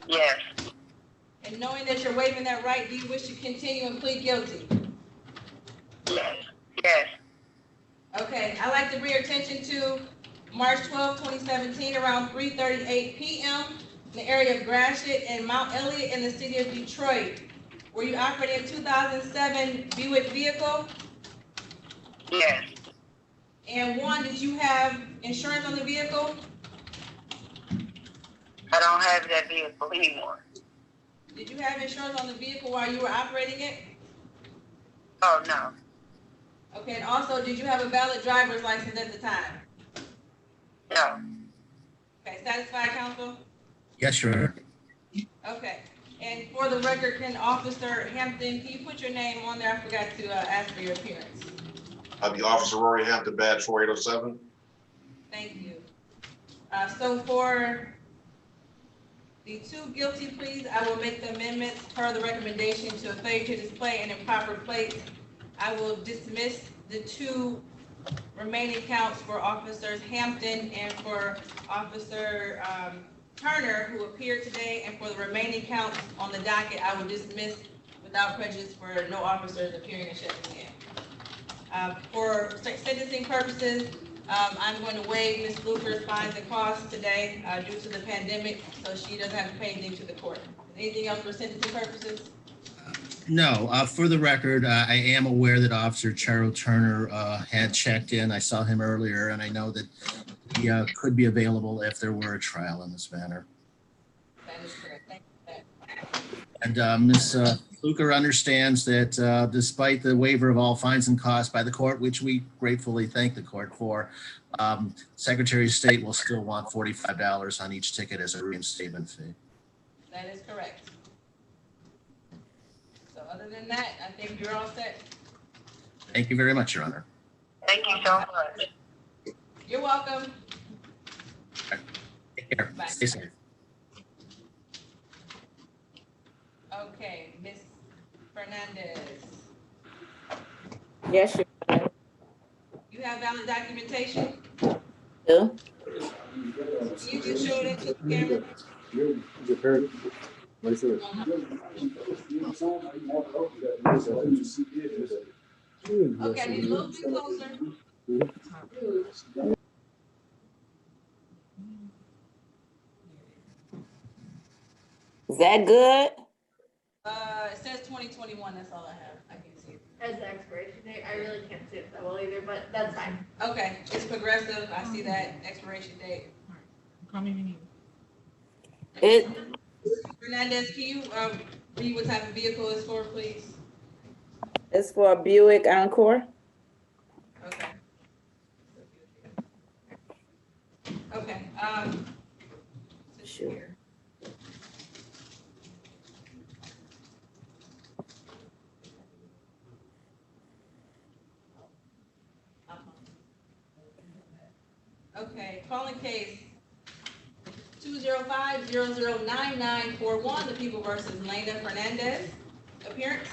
Yes. And knowing that you're waiving that right, do you wish to continue and plead guilty? Yes. Yes. Okay, I'd like to bring your attention to March 12, 2017, around 3:38 p.m. in the area of Gratiot and Mount Elliott in the city of Detroit. Were you operating a 2007 Buick vehicle? Yes. And 1, did you have insurance on the vehicle? I don't have that vehicle anymore. Did you have insurance on the vehicle while you were operating it? Oh, no. Okay, and also, did you have a valid driver's license at the time? No. Okay, satisfied, counsel? Yes, Your Honor. Okay, and for the record, can Officer Hampton, can you put your name on there? I forgot to ask for your appearance. I'll be Officer Rory Hampton, badge 4807. Thank you. So for the 2 guilty pleas, I will make the amendments per the recommendation to a failure to display an improper plate. I will dismiss the 2 remaining counts for Officers Hampton and for Officer Turner, who appeared today, and for the remaining counts on the docket, I will dismiss without prejudice for no officers appearing and shutting in. For sentencing purposes, I'm going to waive Ms. Fluker's fines and costs today due to the pandemic, so she doesn't have to pay anything to the court. Anything else for sentencing purposes? No, for the record, I am aware that Officer Charles Turner had checked in. I saw him earlier, and I know that he could be available if there were a trial in this matter. That is correct. Thank you for that. And Ms. Fluker understands that despite the waiver of all fines and costs by the court, which we gratefully thank the court for, Secretary of State will still want $45 on each ticket as a reinstatement fee. That is correct. So other than that, I think you're all set. Thank you very much, Your Honor. Thank you so much. You're welcome. Take care. Bye. Stay safe. Okay, Ms. Fernandez, Yes, you have valid documentation? you do. You can show it into the camera. You heard it. What is it? Okay, I need a little bit closer. Is that good? It says 2021, that's all I have. I can see it. As the expiration date, I really can't see it that well either, but that's fine. Okay, it's progressive. I see that expiration date. Call me when you. It, Fernandez, can you read what type of vehicle it's for, please? it's for a Buick Encore. Okay. Okay, Sure. okay, calling case 205-009941, the people versus Lena Fernandez. Appearance?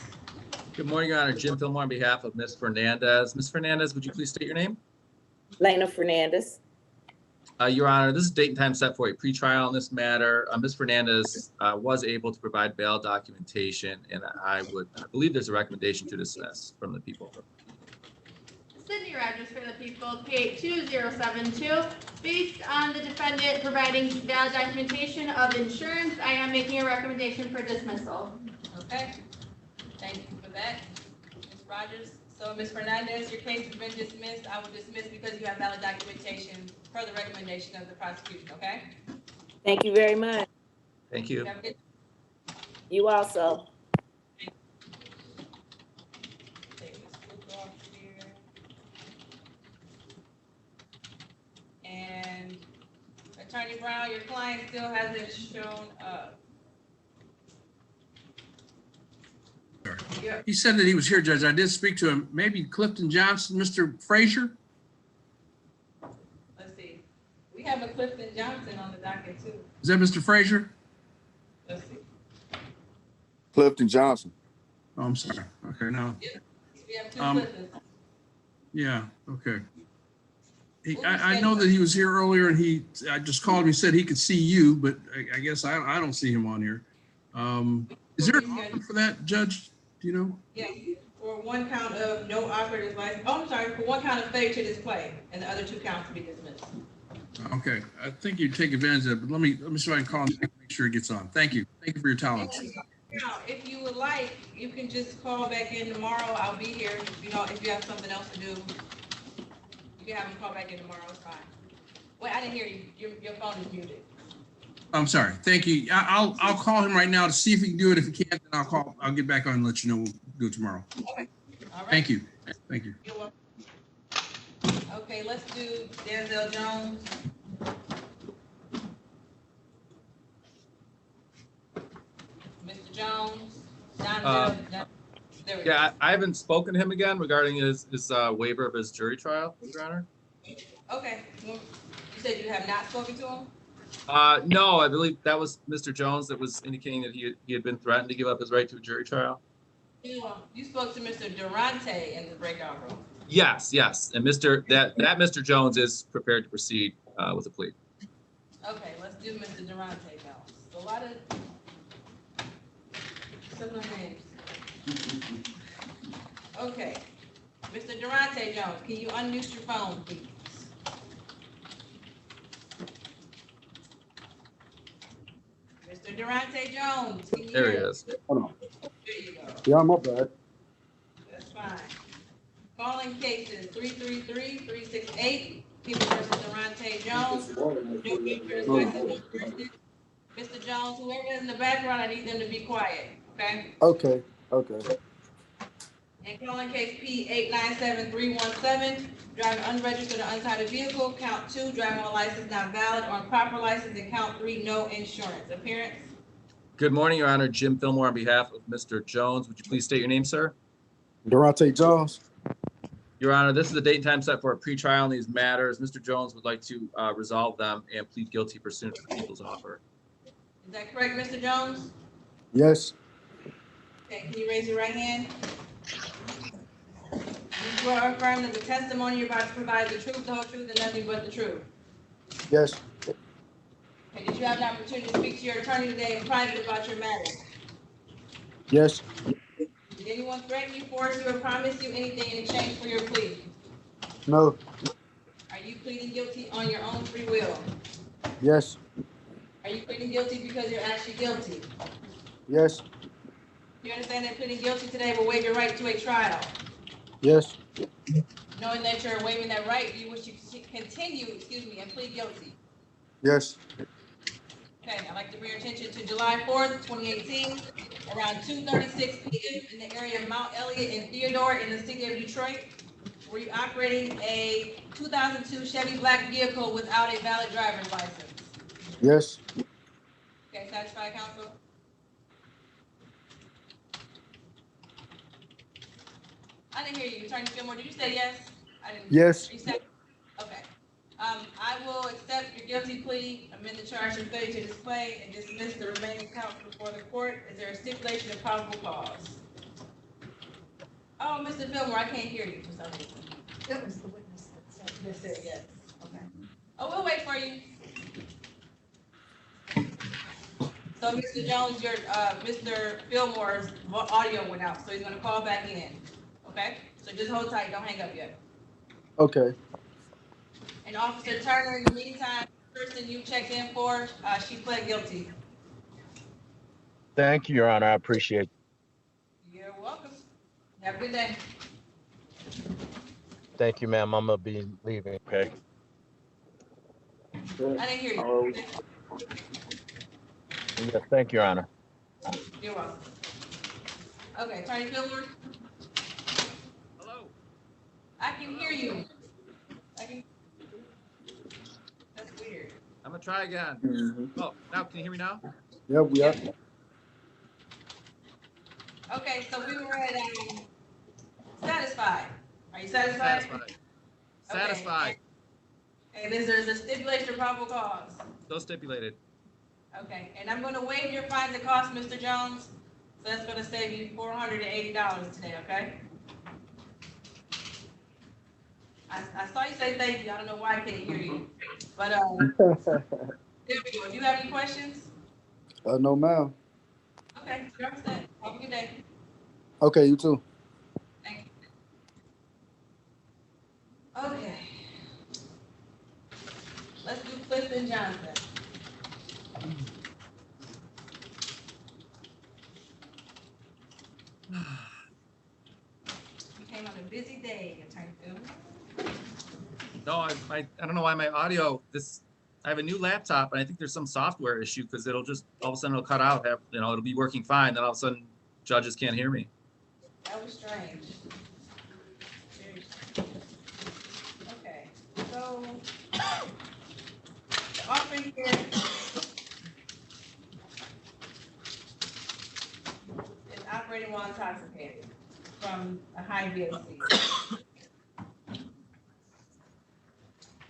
Good morning, Your Honor. Jim Fillmore on behalf of Ms. Fernandez. Ms. Fernandez, would you please state your name? Lena Fernandez. Your Honor, this is date and time set for a pretrial in this matter. Ms. Fernandez was able to provide bail documentation, and I believe there's a recommendation to dismiss from the people. Sydney Rogers for the people, P8072. Based on the defendant providing valid documentation of insurance, I am making a recommendation for dismissal. Okay, thank you for that, Ms. Rogers. So, Ms. Fernandez, your case has been dismissed. I will dismiss because you have valid documentation per the recommendation of the prosecution, okay? Thank you very much. Thank you. Have a good- You also. Take this book off here. And Attorney Brown, your client still hasn't shown up. Yep. He said that he was here, Judge. I did speak to him. Maybe Clifton Johnson, Mr. Frazier? Let's see. We have a Clifton Johnson on the docket too. Is that Mr. Frazier? Let's see. Clifton Johnson. Oh, I'm sorry. Okay, no. We have two Um, Cliftons. Yeah, okay. I know that he was here earlier and I just called him, he said he could see you, but I guess I don't see him on here. Is there an offer for that, Judge? Do you know? Yeah, for one count of no operator's license. Oh, I'm sorry, for one count of failure to display, and the other two counts to be dismissed. Okay, I think you'd take advantage of it, but let me see if I can call him, make sure he gets on. Thank you. Thank you for your tolerance. Now, if you would like, you can just call back in tomorrow. I'll be here. You know, if you have something else to do, you can have him call back in tomorrow. It's fine. Wait, I didn't hear you. Your phone is muted. I'm sorry. Thank you. I'll call him right now to see if he can do it. If he can't, then I'll get back on and let you know. We'll do it tomorrow. Okay. All right. Thank you. Thank you. You're welcome. Okay, let's do Denzel Jones. Mr. Jones. There we go. Yeah, I haven't spoken to him again regarding his waiver of his jury trial, Your Honor. Okay. You said you have not spoken to him? No, I believe that was Mr. Jones that was indicating that he had been threatened to give up his right to a jury trial. You spoke to Mr. Durante in the breakout room. Yes, and that Mr. Jones is prepared to proceed with a plea. Okay, let's do Mr. Durante now. A lot of similar names. Okay, Mr. Durante Jones, can you unmute your phone, please? Mr. Durante Jones, can you There he hear is. us? There you go. Yeah, my bad. That's fine. Calling cases 333-368, people versus Durante Jones. No need for discussion, no correction. Mr. Jones, whoever is in the background, I need them to be quiet, okay? Okay, okay. And calling case P 897317, driving unregistered or untitled vehicle, count 2, driving on license not valid or improper license, and count 3, no insurance. Appearance? Good morning, Your Honor. Jim Fillmore on behalf of Mr. Jones. Would you please state your name, sir? Durante Jones. Your Honor, this is the date and time set for a pretrial in these matters. Mr. Jones would like to resolve them and plead guilty pursuant to the people's offer. Is that correct, Mr. Jones? Yes. Okay, can you raise your right hand? You swear or affirm that the testimony you're about to provide is the truth, the whole truth, and nothing but the truth. Yes. Okay, did you have an opportunity to speak to your attorney today in private about your matter? Yes. Did anyone threaten you, force you, or promise you anything in exchange for your plea? No. Are you pleading guilty on your own free will? Yes. Are you pleading guilty because you're actually guilty? Yes. You understand that pleading guilty today will waive your right to a trial? Yes. Knowing that you're waiving that right, you wish to continue, and plead guilty. Yes. Okay, I'd like to bring your attention to July 4th, 2018, around 2:36 p.m. in the area of Mount Elliott and Theodore in the city of Detroit. Were you operating a 2002 Chevy Black vehicle without a valid driver's license? Yes. Okay, satisfied, counsel? I didn't hear you. Attorney Fillmore, did you say yes? I didn't. Yes. You said, okay. I will accept your guilty plea, amend the charge of failure to display, and dismiss the remaining counts before the court. Is there a stipulation of probable cause? Oh, Mr. Fillmore, I can't hear you for some reason. That was the witness that said Just said yes. Okay. Oh, we'll wait for you. So, Mr. Jones, your, Mr. Fillmore's audio went out, so he's gonna call back in. Okay? So just hold tight, don't hang up yet. Okay. And Officer Turner, in the meantime, the person you checked in for, she pled guilty. Thank you, Your Honor. I appreciate it. You're welcome. Have a good day. Thank you, ma'am. I'm gonna be leaving. Okay. I didn't hear you. Yes, thank you, Your Honor. You're welcome. Okay, Attorney Fillmore? Hello. I can hear you. That's weird. I'm gonna try again. Oh, now can you hear me now? Yeah, we are. Okay, so we were at satisfied. Are you satisfied? Satisfied. Satisfied. And is there a stipulation of probable cause? So stipulated. Okay, and I'm gonna waive your fines and costs, Mr. Jones. So that's gonna save you $480 today, okay? I saw you say thank you. I don't know why I can't hear you. But there we go. Do you have any questions? No, ma'am. Okay, you're all set. Have a good day. Okay, you too. Thank you. Okay. Let's do Clifton Johnson. You came on a busy day, Attorney Phil. No, I don't know why my audio, I have a new laptop and I think there's some software issue because it'll just, all of a sudden it'll cut out, it'll be working fine. Then all of a sudden judges can't hear me. That was strange. Okay, so the offer here is operating while intoxicated from a high VOC.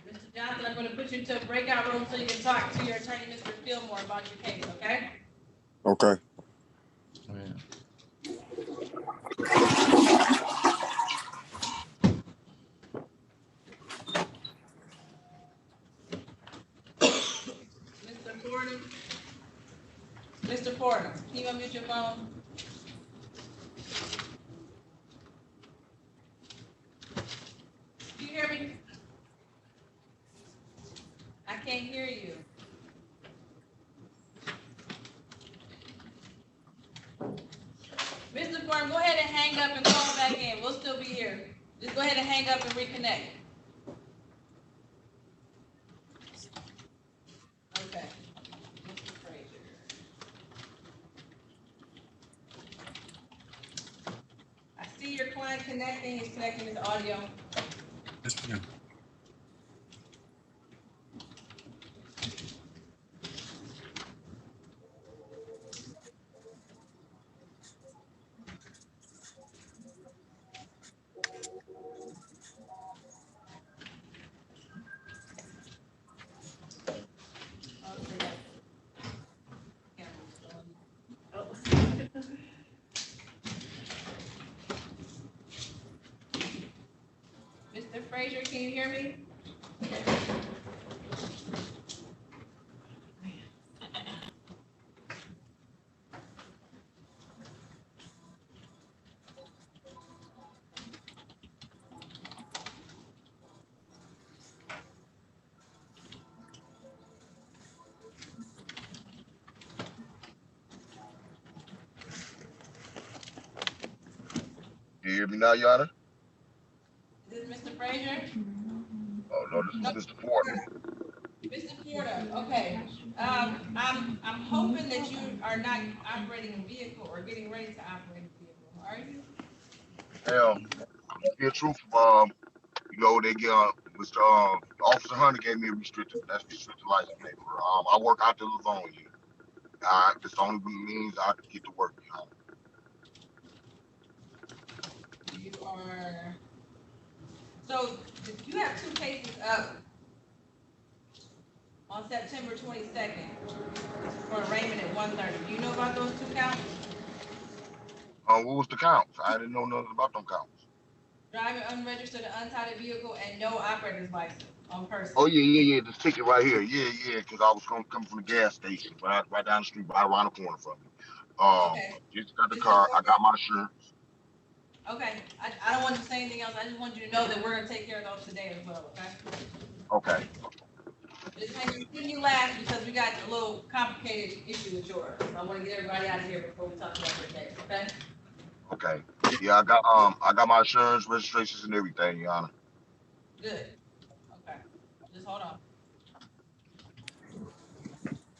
Mr. Johnson, I'm going to put you into a breakout room so you can talk to your attorney, Mr. Fillmore, about your case, okay? Okay. Mr. Fordham? Mr. Fordham, can you unmute your phone? Do you hear me? I can't hear you. Mr. Firm, go ahead and hang up and call back in. We'll still be here. Just go ahead and hang up and reconnect. Okay. Mr. Frazier. I see your client connecting. He's connecting his audio. Yes, ma'am. Mr. Frazier, can you hear me? You hear me now, Your Honor? Is this Mr. Frazier? Oh no, this is Mr. Porter. Mr. Porter, okay. I'm hoping that you are not operating a vehicle or getting ready to operate a vehicle, are you? Hell, to be a truth, you know, they get Mr. Officer Hunter gave me a restricted license plate. I work out the Livonia. That's the only means I can get to work, you know. You are, so you have two cases up on September 22nd for arraignment at 1:30. Do you know about those two counts? What was the counts? I didn't know nothing about them counts. Driving unregistered and untitled vehicle and no operator's license on person. Oh yeah. This ticket right here. Yeah. Because I was coming from the gas station, right down the street, right around the corner from me. Okay. Just got the car. I got my insurance. Okay. I don't want you to say anything else. I just want you to know that we're gonna take care of those today as well. Okay. Okay. Just making you laugh because we got a little complicated issue with yours. I want to get everybody out of here before we talk about your case. Okay. Okay. Yeah, I got my insurance, registrations, and everything, Your Honor. Good. Okay. Just hold on.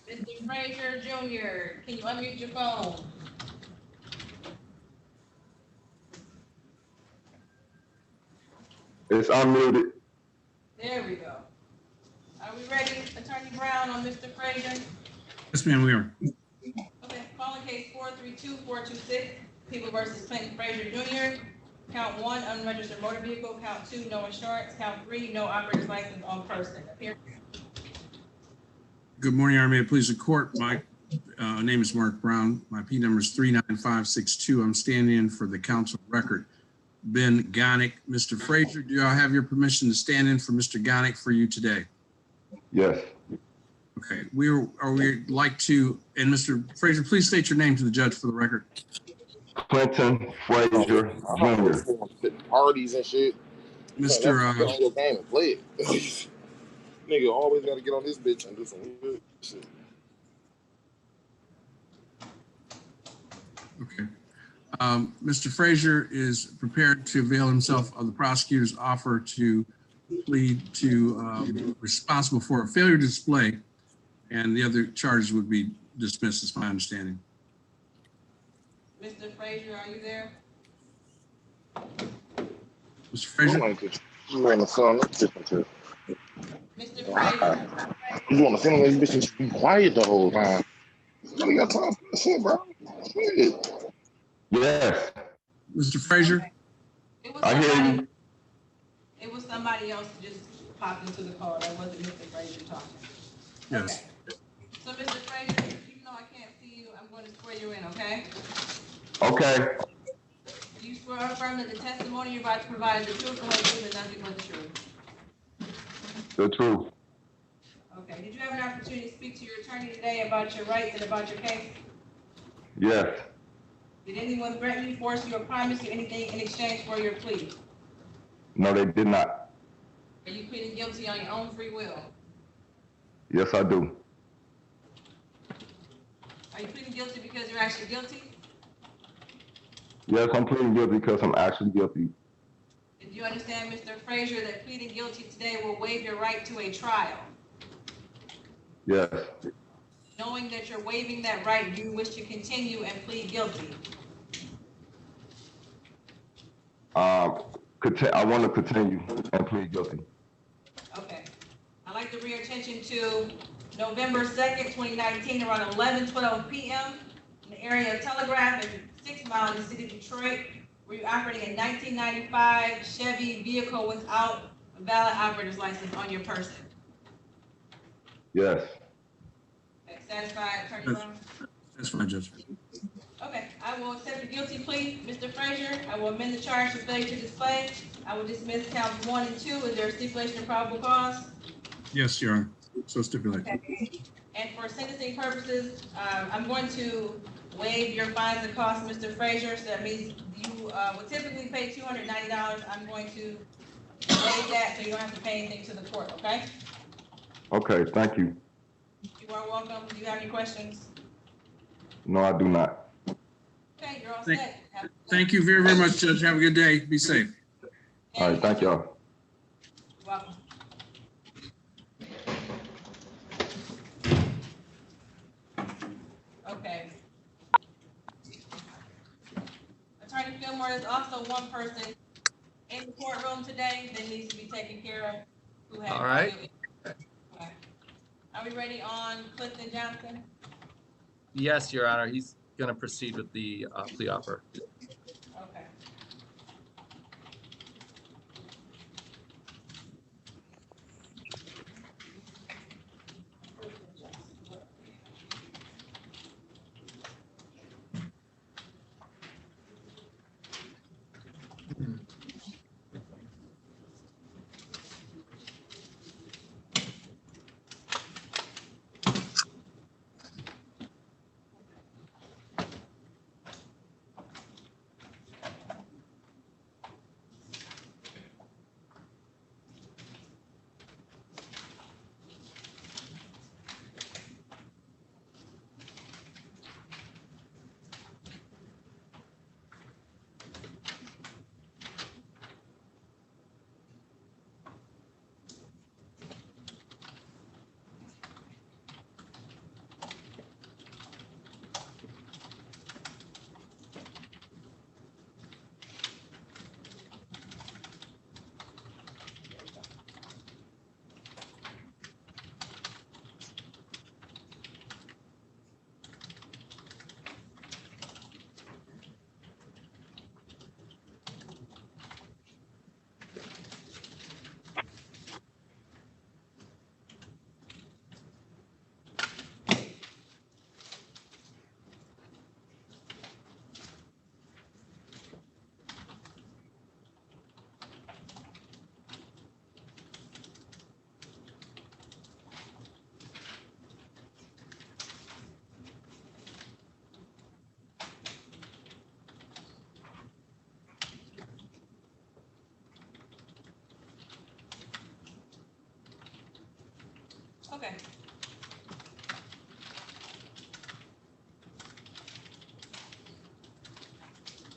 Mr. Frazier Jr., can you unmute your phone? It's unmuted. There we go. Are we ready, Attorney Brown on Mr. Frazier? Yes, ma'am, we are. Okay, calling case 432-426, People versus Clinton Frazier Jr. Count 1, unregistered motor vehicle. Count 2, no insurance. Count 3, no operator's license on person. Appear. Good morning, Your Honor. May it please the court. My name is Mark Brown. My P number is 39562. I'm standing in for the counsel record, Ben Gonick. Mr. Frazier, do I have your permission to stand in for Mr. Gonick for you today? Yes. Okay, we like to, and Mr. Frazier, please state your name to the judge for the record. Clinton Frazier Jr. Parties and shit. Mr. Get on your game and play it. Nigga always gotta get on this bitch and do some weird shit. Okay. Mr. Frazier is prepared to avail himself of the prosecutor's offer to plead to responsible for a failure to display, and the other charges would be dismissed, is my understanding. Mr. Frazier, are you there? Mr. Frazier? You on the phone? Mr. Frazier. You on the phone? This bitch just be quiet the whole time. You got time for that shit, bro. Shit. Yes. Mr. Frazier? I hear you. It was somebody else who just popped into the call. That wasn't Mr. Frazier talking. Yes. Okay. So, Mr. Frazier, even though I can't see you, I'm going to swear you in, okay? Okay. Do you swear or affirm that the testimony you're about to provide is the truth, the whole truth, and nothing but the truth? The truth. Okay. Did you have an opportunity to speak to your attorney today about your rights and about your case? Yes. Did anyone threaten you, force you, or promise you anything in exchange for your plea? No, they did not. Are you pleading guilty on your own free will? Yes, I do. Are you pleading guilty because you're actually guilty? Yes, I'm pleading guilty because I'm actually guilty. Did you understand, Mr. Frazier, that pleading guilty today will waive your right to a trial? Yes. Knowing that you're waiving that right, do you wish to continue and plead guilty? I want to continue and plead guilty. Okay. I'd like to bring your attention to November 2nd, 2019, around 11:12 p.m. in the area of Telegraph and 6 Mile in the city of Detroit, where you're operating a 1995 Chevy vehicle without a valid operator's license on your person. Yes. Okay, satisfied, Attorney Brown? That's fine, Judge. Okay, I will accept the guilty plea, Mr. Frazier. I will amend the charge to failure to display. I will dismiss counts 1 and 2. Is there a stipulation of probable cause? Yes, Your Honor. So stipulated. Okay. And for sentencing purposes, I'm going to waive your fines and costs, Mr. Frazier. So that means you would typically pay $290. I'm going to waive that so you don't have to pay anything to the court, okay? Okay, thank you. You are welcome. Do you have any questions? No, I do not. Okay, you're all set. Thank you very, very much, Judge. Have a good day. Be safe. All right, thank y'all. You're welcome. Okay. Attorney Fillmore, there's also one person in the courtroom today that needs to be taken care of. Who has All right. Okay. Are we ready on Clifton Johnson? Yes, Your Honor. He's going to proceed with the plea offer. Okay. Okay.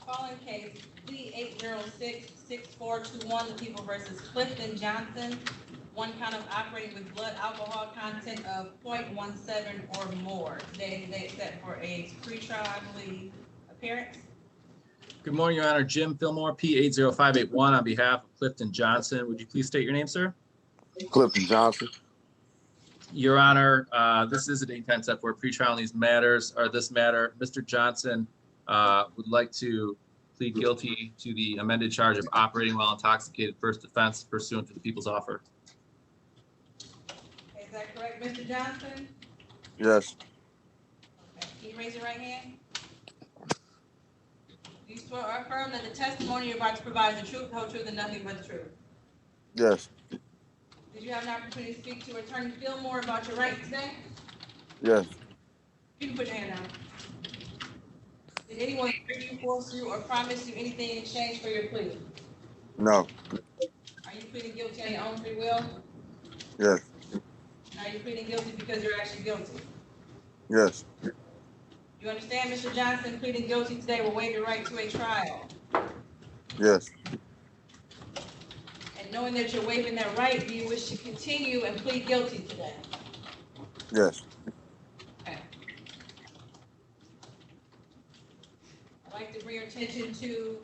Calling case C806-6421, the people versus Clifton Johnson. One count of operating with blood alcohol content of 0.17 or more. Today they set for a pretrial, I believe, appearance. Good morning, Your Honor. Jim Fillmore, P80581 on behalf of Clifton Johnson. Would you please state your name, sir? Clifton Johnson. Your Honor, this is a date time set for a pretrial in these matters, or this matter. Mr. Johnson would like to plead guilty to the amended charge of operating while intoxicated, first offense pursuant to the people's offer. Is that correct, Mr. Johnson? Yes. Okay. Can you raise your right hand? Do you swear or affirm that the testimony you're about to provide is the truth, the whole truth, and nothing but the truth? Yes. Did you have an opportunity to speak to Attorney Fillmore about your rights today? Yes. You can put your hand down. Did anyone trick you, force you, or promise you anything in exchange for your plea? No. Are you pleading guilty on your own free will? Yes. Are you pleading guilty because you're actually guilty? Yes. You You understand, Mr. Johnson, pleading guilty today will waive your right to a trial. Yes. And knowing that you're waiving that right, do you wish to continue and plead guilty today? Yes. Okay. I'd like to bring your attention to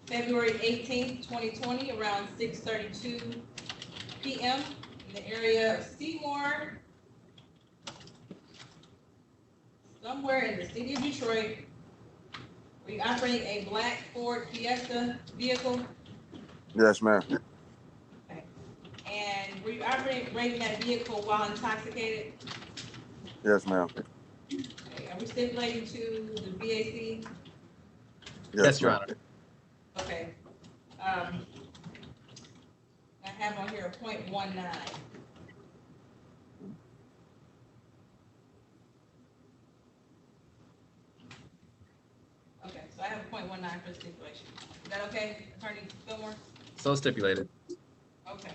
February 18th, 2020, around 6:32 p.m. in the area of Seymour, somewhere in the city of Detroit, where you operate a black Ford Fiesta vehicle. Yes, ma'am. Okay. And were you operating that vehicle while intoxicated? Yes, ma'am. Okay. Are we stipulating to the BAC? Yes, Your ma'am. Honor. Okay. I have on here a .19. Okay, so I have a .19 for stipulation. Is that okay, Attorney Fillmore? So stipulated. Okay.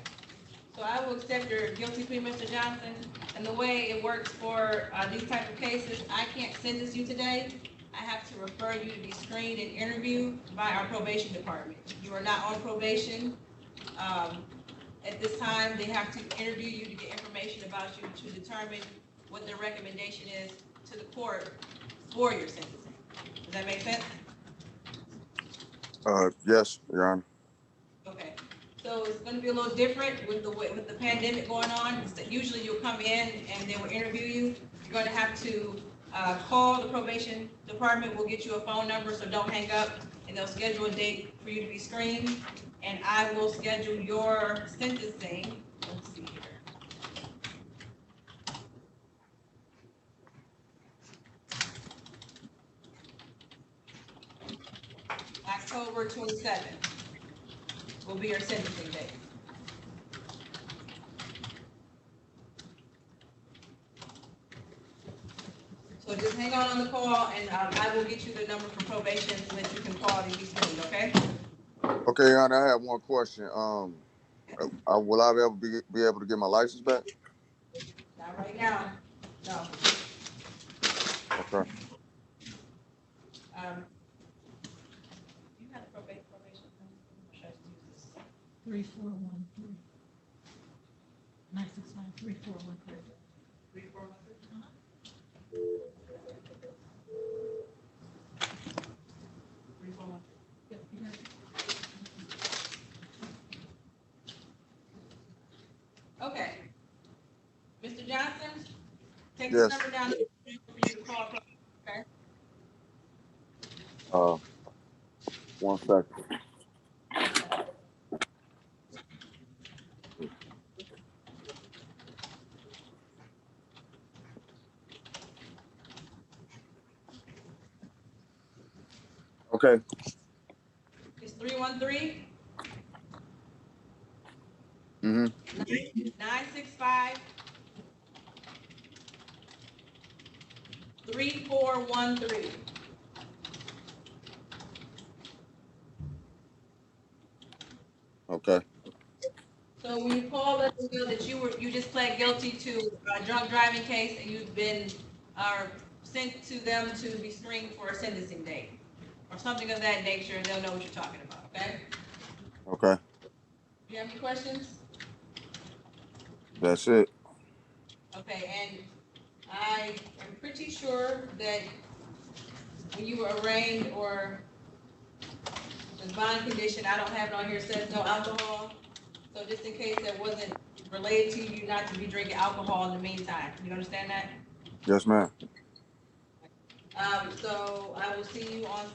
So I will accept your guilty plea, Mr. Johnson. And the way it works for these type of cases, I can't sentence you today. I have to refer you to be screened and interviewed by our probation department. You are not on probation. At this time, they have to interview you to get information about you to determine what their recommendation is to the court for your sentencing. Does that make sense? Yes, Your Honor. Okay. So it's going to be a little different with the pandemic going on. Usually you'll come in and they will interview you. You're going to have to call the probation department. We'll get you a phone number, so don't hang up, and they'll schedule a date for you to be screened. And I will schedule your sentencing. Let's see here. October 27th will be your sentencing date. So just hang on the call, and I will get you the number for probation so that you can call to be screened, okay? Okay, Your Honor, I have one question. Will I ever be able to get my license back? Not right now, no. Okay. You had a probation. Should I just use this? 3413. 965 3413. 3413? Yep, you got it. Okay. Mr. Johnson, take Yes. this number down for you to call, okay? 1 second. Okay. It's 313 Mm-hmm. 965 3413. Okay. So when you call, let us know that you just pled guilty to a drunk driving case, and you've been sent to them to be screened for a sentencing date or something of that nature, and they'll know what you're talking about, okay? Okay. Do you have any questions? That's it. Okay, and I am pretty sure that when you were arraigned or the bond condition, I don't have it on here, says no alcohol. So just in case that wasn't related to you, not to be drinking alcohol in the meantime. You understand that? Yes, ma'am. So I will see you on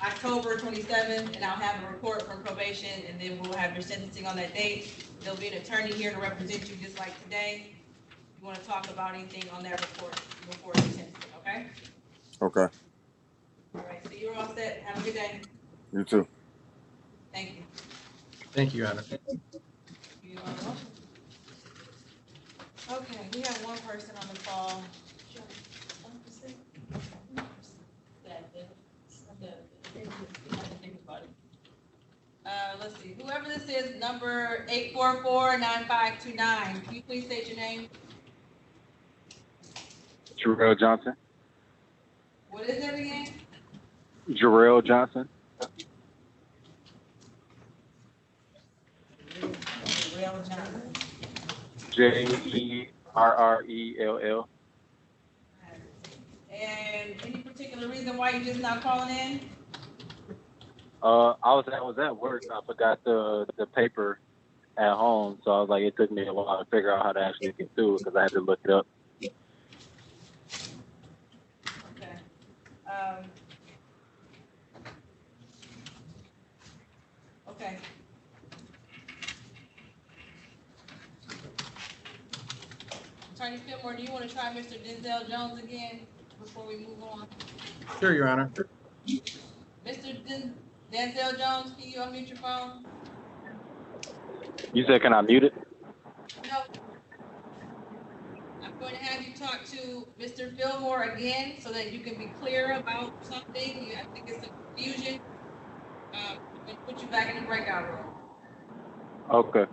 October 27th, and I'll have a report from probation, and then we'll have your sentencing on that date. There'll be an attorney here to represent you just like today. If you want to talk about anything on that report before your sentencing, okay? Okay. All right, so you're all set. Have a good day. You too. Thank you. Thank you, Your Honor. You are welcome. Okay, we have one person on the call. Let's see, whoever this is, number 844-9529, can you please state your name? Terrell Johnson. What is it again? Jarrell Johnson. Jarrell Johnson. Jerrell. And any particular reason why you're just not calling in? I was at work. I forgot the paper at home, so I was like, it took me a while to figure out how to actually get through it because I had to look it up. Okay. Okay. Attorney Fillmore, do you want to try Mr. Denzel Jones again before we move on? Sure, Your Honor. Mr. Denzel Jones, can you unmute your phone? You said, can I mute it? No. I'm going to have you talk to Mr. Fillmore again so that you can be clear about something. I think it's some confusion. I'm going to put you back in the breakout room. Okay.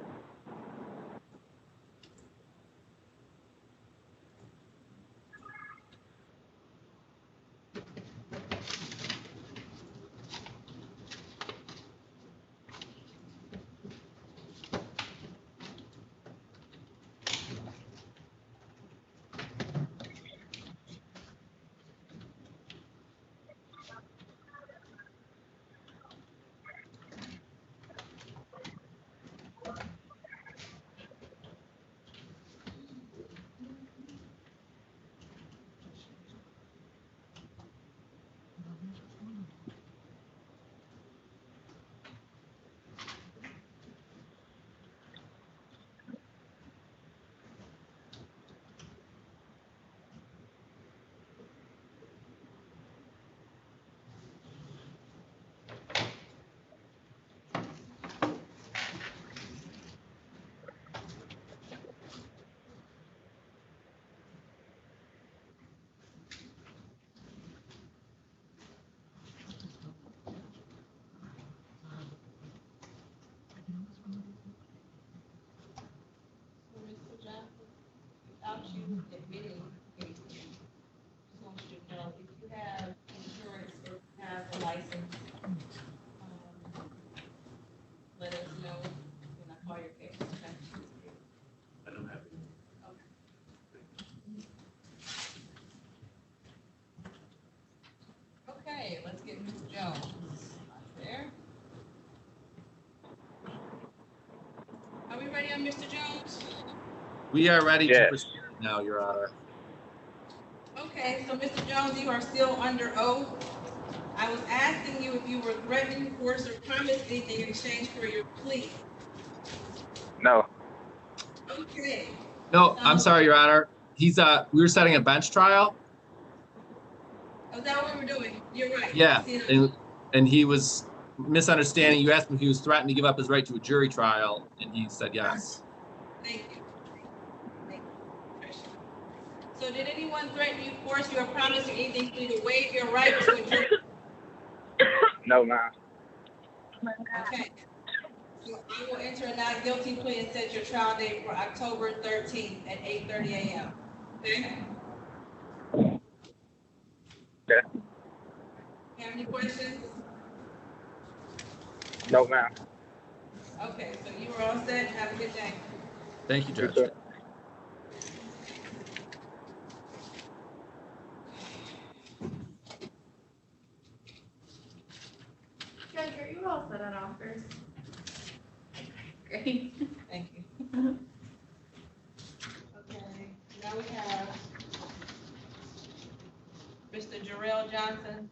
Mr. Johnson, without you admitting anything, just want you to know if you have insurance or have a license, let us know when I call your case. Okay? I don't have it. Okay, let's get Mr. Jones there. Are we ready on Mr. Jones? We are ready to Yes. proceed now, Your Honor. Okay, so Mr. Jones, you are still under oath. I was asking you if you were threatening, force, or promised anything in exchange for your plea. No. Okay. No, I'm sorry, Your Honor. We were setting a bench trial. Oh, is that what we're doing? You're right. Yeah, See, and he was misunderstanding. You asked him if he was threatened to give up his right to a jury trial, and he said yes. Thank you. Thank you. So did anyone threaten you, force you, or promise you anything for you to waive your right to a jury? No, ma'am. Okay. So I will enter a not guilty plea and set your trial date for October 13th at 8:30 a.m. Okay? Okay. Have any questions? No, ma'am. Okay, so you are all set. Have a good day. Thank you, Judge. Yes, sir. Judge, are you all set on offers? Great. Thank you. Okay, now we have Mr. Jarrell Johnson.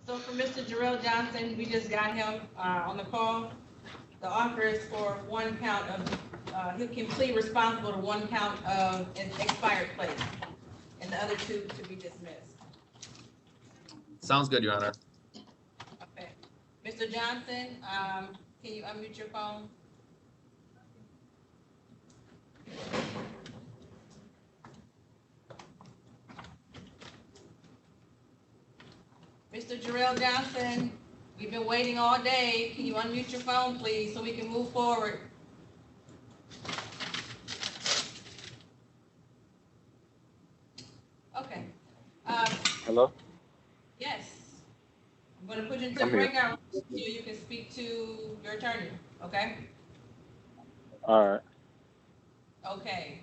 So for Mr. Jarrell Johnson, we just got him on the call. The offer is for one count of, he can plead responsible to one count of an expired plate, and the other two to be dismissed. Sounds good, Your Honor. Okay. Mr. Johnson, can you unmute your phone? Mr. Jarrell Johnson, we've been waiting all day. Can you unmute your phone, please, so we can move forward? Okay. Hello? Yes. I'm gonna put you into I'm the here. breakout room so you can speak to your attorney, okay? All right. Okay.